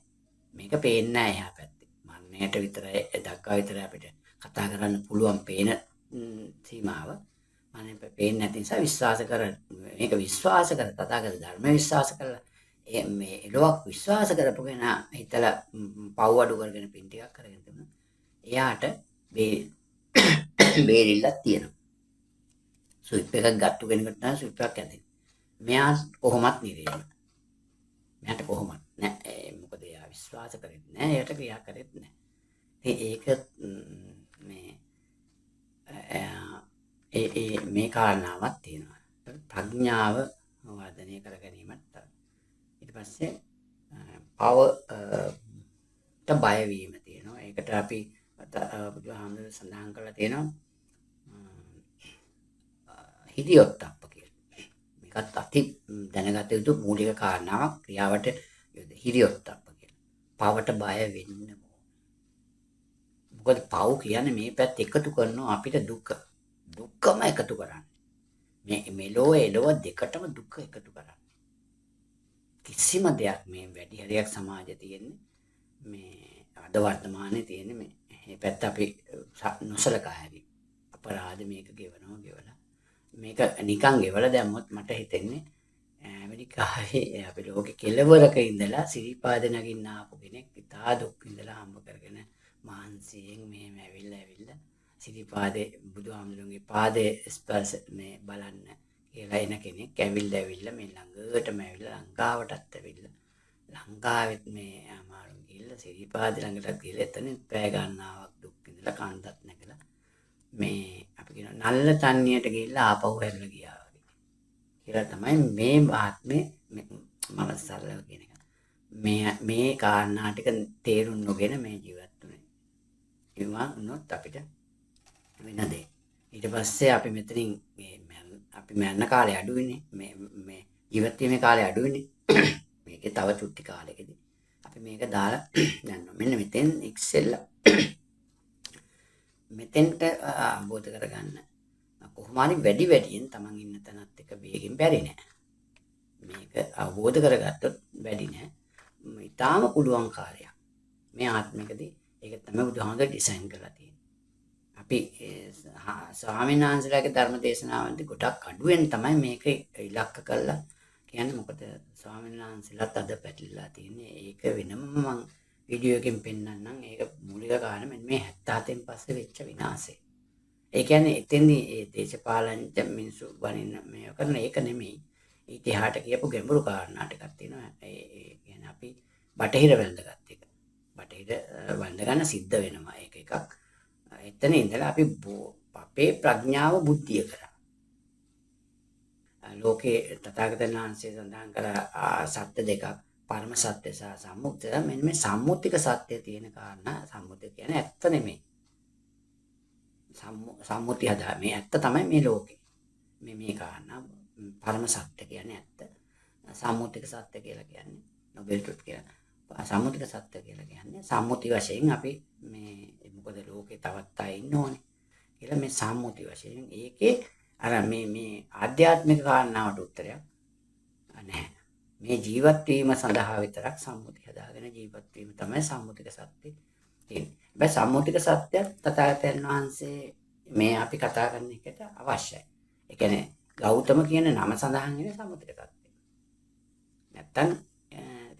මේක පේන්නේ නැහැ එහා පැත්තේ. මරණයට විතරයි දක්වා විතරයි අපිට කතා කරන්න පුළුවන් පේන සීමාව. මම පේන්නේ නැති නිසා විශ්වාස කර මේක විශ්වාස කර තථාගත ධර්ම විශ්වාස කරලා මේ එලොවක් විශ්වාස කරපු කෙනා හිතලා පව් අඩු කරගෙන පින් ටිකක් කරගෙන තිබුණා. එයාට බේරිල්ලක් තියෙනවා. සුයිප් එකක් ගත්තු කෙනෙකුට නම් සුයිප් එකක් ඇතින්. මෙයා කොහොමත් නිරේන. මෙයාට කොහොමත් නෑ. මොකද එයා විශ්වාස කරෙත් නෑ. එයාට ක්‍රියා කරෙත් නෑ. ඒක මේ කාරණාවක් තියෙනවා. ප්‍රඥාව වර්ධනය කර ගැනීමත් ඊට පස්සේ පව බය වීම තියෙනවා. ඒකට අපි බුදුහාමුදුරුවෝ සඳහන් කරලා තියෙනවා හිදියොත්ප්ප කියලා. මේකත් අති දැනගත යුතු මූලික කාරණාවක් ක්‍රියාවට හිදියොත්ප්ප කියලා. පවට බය වෙන්න මොකද පව කියන්නේ මේ පැත්ත එකතු කරනවා අපිට දුක්කම එකතු කරන්නේ. මේ මෙලෝ එලොව දෙකටම දුක එකතු කරන්නේ. කිසිම දෙයක් මේ වැඩි හරියක් සමාජයේ තියෙන්නේ මේ අද වර්තමානයේ තියෙන්නේ මේ පැත්ත අපි නොසලකා හැරි. අපරාධ මේක ගෙවලා මේක නිකන් ගෙවලා දැම්මොත් මට හිතෙන්නේ ඇමරිකාවේ අපි ලෝකේ කෙළවරක ඉඳලා සිරිපාද නගින්න ආපු කෙනෙක් ඉතා දුක් විඳලා හම්බ කරගෙන මාන්සියෙන් මෙහෙම ඇවිල්ලා සිරිපාදේ බුදුහාමුදුරන්ගේ පාදේ ස්පර්ශ මේ බලන්න කියලා එන කෙනෙක් ඇවිල්ලා මේ ළඟටම ඇවිල්ලා ලංකාවටත් ඇවිල්ලා ලංකාවෙත් මේ අමාරු ගිහිල්ලා සිරිපාද ළඟට ගිහලා එතන පැය ගන්නාවක් දුක් විඳලා කන්දත් නැගලා මේ අපි කියන නල්ල තන්නියට ගිහිල්ලා ආපහු හැරිලා ගියා වගේ කියලා තමයි මේ ආත්මේ මම සරලව කියන එක. මේ කාරණා ටික තේරුම් නොගෙන මේ ජීවත් වුනේ. ඒවා උනොත් අපිට වෙන දේ. ඊට පස්සේ අපි මෙතනින් අපි මරණ කාලේ අඩුයිනේ. මේ ජීවත් වීමේ කාලේ අඩුයිනේ. මේකේ තව චුට්ටි කාලෙකදී අපි මේක දාලා යනවා. මෙන්න මෙතෙන් ඉක්සෙල්ලා මෙතෙන්ට අවබෝධ කරගන්න කොහොම හරි වැඩියෙන් තමන් ඉන්න තැනත් එක වේගෙන් බැරි නෑ. මේක අවබෝධ කරගත්තොත් වැඩි නෑ. ඊටාම පුළුවන් කාර්යයක්. මේ ආත්මිකදී ඒක තමයි බුදුහාමුදුරුවෝ ඩිසයින් කරලා තියෙන්නේ. අපි ස්වාමීන් වහන්සේලාගේ ධර්ම දේශනාවන්දී ගොඩක් අඩුවෙන් තමයි මේක ඉලක්ක කරලා කියන්නේ. මොකද ස්වාමීන් වහන්සේලාත් අද පැටලිලා තියෙන්නේ. ඒක වෙනම මම වීඩියෝ එකකින් පෙන්නන්නම්. ඒක මූලික කාරණා මෙන්න මේ 77න් පස්සේ වෙච්ච විනාශය. ඒ කියන්නේ එතෙන්දී ඒ දේශපාලනඥ මිනිස්සු වනින්න මේ කරන එක නෙමෙයි. ඊට එහාට කියපු ගැඹුරු කාරණා ටිකක් තියෙනවා. ඒ කියන්නේ අපි බටහිර වැළඳගත් එක. බටහිර වැළඳ ගන්න සිද්ධ වෙනවා ඒක එකක්. එතන ඉඳලා අපි අපේ ප්‍රඥාව බුද්ධිය කරා. ලෝකේ තථාගතයන් වහන්සේ සඳහන් කර සත්‍ය දෙකක් පරම සත්‍ය සහ සම්මුතිය. මෙන්න මේ සම්මුතික සත්‍ය තියෙන කාරණා සම්මුතිය කියන්නේ ඇත්ත නෙමෙයි. සම්මුතිය හදා මේ ඇත්ත තමයි මේ ලෝකේ. මේ කාරණා පරම සත්‍ය කියන්නේ ඇත්ත. සම්මුතික සත්‍ය කියලා කියන්නේ නොබෙල් ට්‍රුත් කියලා. සම්මුතික සත්‍ය කියලා කියන්නේ සම්මුති වශයෙන් අපි මේ මොකද ලෝකේ තවත් අය ඉන්න ඕනේ කියලා මේ සම්මුති වශයෙන් ඒකේ අර මේ ආධ්‍යාත්මික කාරණාවට උත්තරයක් නැහැ. මේ ජීවත් වීම සඳහා විතරක් සම්මුති හදාගෙන ජීවත් වීම තමයි සම්මුතික සත්‍ය තියෙන්නේ. හැබැයි සම්මුතික සත්‍ය තථාගතයන් වහන්සේ මේ අපි කතා කරන එකට අවශ්‍යයි. ඒ කියන්නේ ගෞතම කියන නම සඳහන් වෙන සම්මුතික සත්‍ය. නැත්තම්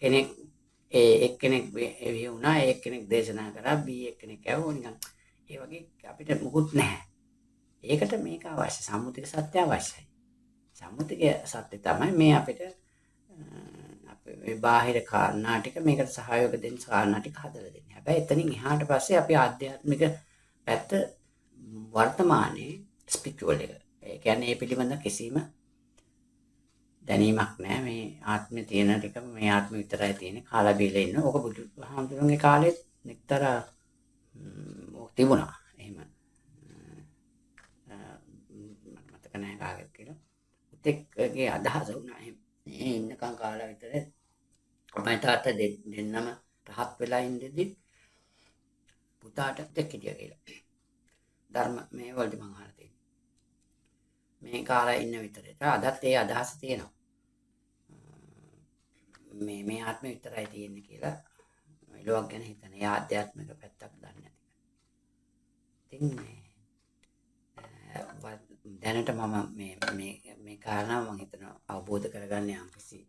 කෙනෙක් එක්කෙනෙක් එවි වුණා එක්කෙනෙක් දේශනා කරා බී එක්කෙනෙක් ඇහුවා නිකන් ඒ වගේ අපිට මුකුත් නැහැ. ඒකට මේක අවශ්‍ය සම්මුතික සත්‍ය අවශ්‍යයි. සම්මුතික සත්‍ය තමයි මේ අපිට අපේ බාහිර කාරණා ටික මේකට සහයෝග දෙන්න කාරණා ටික හදලා දෙන්නේ. හැබැයි එතනින් එහාට පස්සේ අපි ආධ්‍යාත්මික පැත්ත වර්තමානයේ ස්පිරිචුවල් එක. ඒ කියන්නේ ඒ පිළිබඳ කිසිම දැනීමක් නැහැ. මේ ආත්මේ තියෙන ටික මේ ආත්ම විතරයි තියෙන්නේ. කාලා බීලා ඉන්න. ඕක බුදුහාමුදුරන්ගේ කාලෙත් එක්තරා තිබුණා. එහෙම මතක නැහැ කාගෙත් කියලා. උතෙක්ගේ අදහස වුණා. මේ ඉන්නකම් කාලා විතර මම තාත්තා දෙන්නම රහත් වෙලා ඉඳිද්දි පුතාට දෙක්කිටිය කියලා. ධර්ම මේ වලදී මම අහලා තියෙනවා. මේ කාලා ඉන්න විතරේ. අදත් ඒ අදහස තියෙනවා. මේ ආත්මය විතරයි තියෙන්නේ කියලා මෙලොවක් ගැන හිතන. ඒ ආධ්‍යාත්මික පැත්තක් දන්නේ නැති. ඉතින් දැනට මම මේ කාරණාව මම හිතනවා අවබෝධ කරගන්න යම්කිසි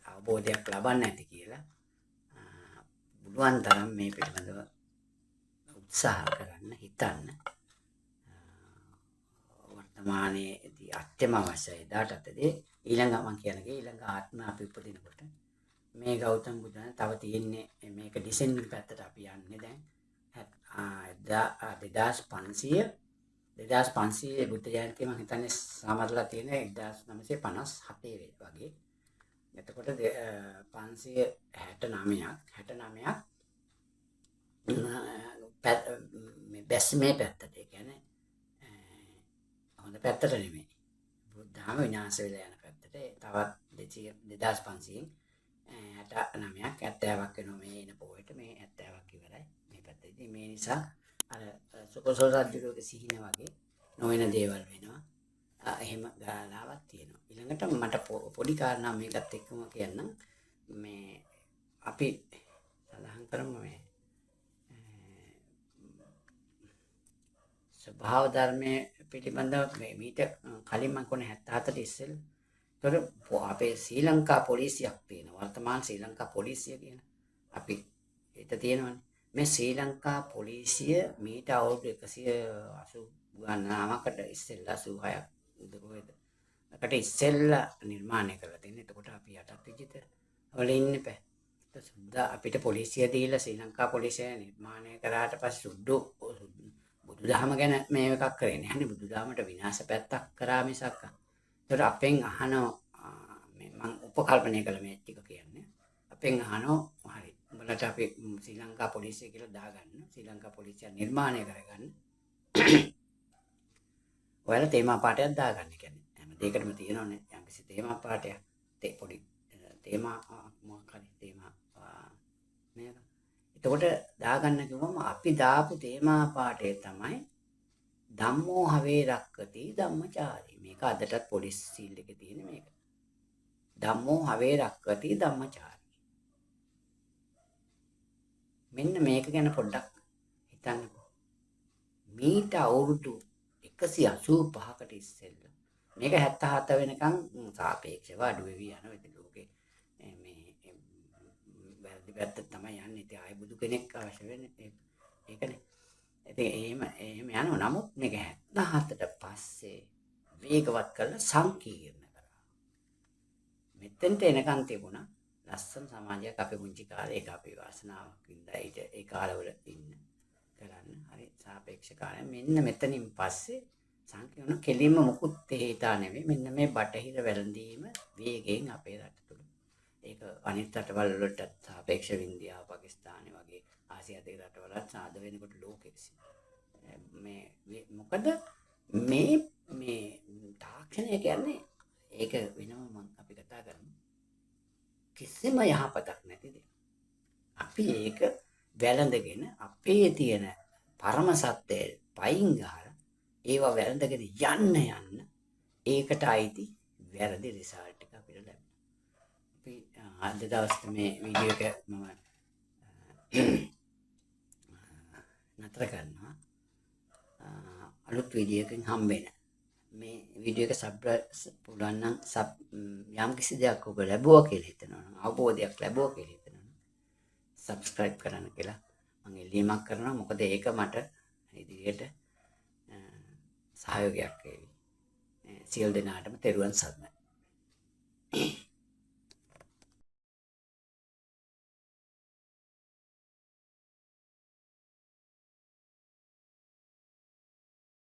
අවබෝධයක් ලබන්න ඇති කියලා. පුළුවන් තරම් මේ පිළිබඳව උත්සාහ කරන්න හිතන්න. වර්තමානයේදී අත්‍යවශ්‍යම අවශ්‍යයි දාටතදී ඊළඟ මම කියන්නේ ඊළඟ ආත්ම අපි උපදිනකොට මේ ගෞතම බුදුන් තව තියෙන්නේ මේක ඩිසෙන්ඩින් පැත්තට අපි යන්නේ දැන් 2500 බුද්ධ ජයන්තිය මම හිතන්නේ සමරලා තියෙන 1957 වගේ. එතකොට 569ක් මේ බැස්මේ පැත්තට ඒ කියන්නේ හොඳ පැත්තට නෙමෙයි. බුද්ධාම විනාශ වෙලා යන පැත්තට තවත් 2500න් 69ක් 70ක් වෙනවා මේ එන පොයට මේ 70ක් ඉවරයි මේ පැත්තේදී. මේ නිසා අර සුකසෝ රජුගේ සිහින වගේ නොවන දේවල් වෙනවා. එහෙම ගාලාවක් තියෙනවා. ඊළඟට මට පොඩි කාරණා මේකත් එක්කම කියන්නම්. මේ අපි සඳහන් කරමු මේ ස්වභාව ධර්මයේ පිළිබඳව මේ මීට කලින් මම කොහොනේ 77 ඉස්සෙල්. ඒතකොට අපේ ශ්‍රී ලංකා පොලිසියක් තියෙනවා. වර්තමාන ශ්‍රී ලංකා පොලිසිය කියන අපි ඒක තියෙනවනේ. මේ ශ්‍රී ලංකා පොලිසිය මීට අවුරුදු 180 ගණනාවකට ඉස්සෙල්ලා 86ක් උදකෝයද. අකට ඉස්සෙල්ලා නිර්මාණය කරලා තියෙනවා. එතකොට අපි යටත් විජිත වල ඉන්නේ බෑ. ඒක සුද්දා අපිට පොලිසිය දීලා ශ්‍රී ලංකා පොලිසිය නිර්මාණය කරාට පස්සේ සුද්දෝ බුදුදහම ගැන මේ එකක් කරේ නැහැ. බුදුදහමට විනාශ පැත්තක් කරා මිසක්. ඒතර අපෙන් අහනවා මම උපකල්පනය කළ මේ ටික කියන්නේ. අපෙන් අහනවා හරි. උඹලට අපි ශ්‍රී ලංකා පොලිසිය කියලා දාගන්න. ශ්‍රී ලංකා පොලිසිය නිර්මාණය කරගන්න. ඔයාලා තේමා පාඩයක් දාගන්න කියන්නේ. හැම දෙයකටම තියෙනවනේ යම්කිසි තේමා පාඩයක්. පොඩි තේමා මොකක් හරි තේමා මේක. එතකොට දාගන්න කිව්වම අපි දාපු තේමා පාඩය තමයි ධම්මෝ හවේ රක්කති ධම්මචාරී. මේක අදටත් පොලිස් සීල් එකේ තියෙන මේක. ධම්මෝ හවේ රක්කති ධම්මචාරී. මෙන්න මේක ගැන පොඩ්ඩක් හිතන්නකෝ. මීට අවුරුදු 185කට ඉස්සෙල්ලා මේක 77 වෙනකන් සාපේක්ෂව අඩු වෙවි යනවා. ඉතින් ලෝකේ මේ වැරදි පැත්ත තමයි යන්නේ. ඉතින් ආයි බුදු කෙනෙක් අවශ්‍ය වෙන්නේ ඒකනේ. ඉතින් එහෙම යනවා. නමුත් මේක 77ට පස්සේ වේගවත් කරලා සංකීර්ණ කරා. මෙතෙන්ට එනකන් තිබුණා ලස්සන සමාජයක් අපේ පුංචි කාලේ. ඒක අපේ වාසනාවක් වින්දා ඒ කාලවල ඉන්න කරන්න. හරි සාපේක්ෂ කාලය. මෙන්න මෙතනින් පස්සේ සංකීර්ණ කෙලින්ම මුකුත් හේතා නෙවෙයි. මෙන්න මේ බටහිර වැළඳීම වේගයෙන් අපේ රට තුල. ඒක අනිත් රටවල් වලට සාපේක්ෂ ඉන්දියාව, පාකිස්තාන වගේ ආසියාතික රටවලත් සාද වෙනකොට ලෝකෙක මේ මොකද මේ තාක්ෂණය කියන්නේ ඒක වෙනම මම අපි කතා කරමු. කිසිම යහපතක් නැති දෙයක්. අපි ඒක වැළඳගෙන අපේ තියෙන පරම සත්‍යය පයින් ගහලා ඒවා වැළඳගෙන යන්න ඒකට අයිති වැරදි රිසල්ට් එක අපිට ලැබෙනවා. අපි අද දවසේ මේ වීඩියෝ එක මම නතර කරනවා. අලුත් වීඩියෝ එකකින් හම්බෙන මේ වීඩියෝ එක සබ් පුළුවන් නම් සබ් යම් කිසි දෙයක් ඔබ ලැබුවා කියලා හිතනවා නම් අවබෝධයක් ලැබුවා කියලා හිතනවා නම් subscribe කරන්න කියලා මම ඉල්ලීමක් කරනවා. මොකද ඒක මට ඉදිරියට සහයෝගයක් වේවි. සියලු දෙනාටම තෙරුවන් සරණයි.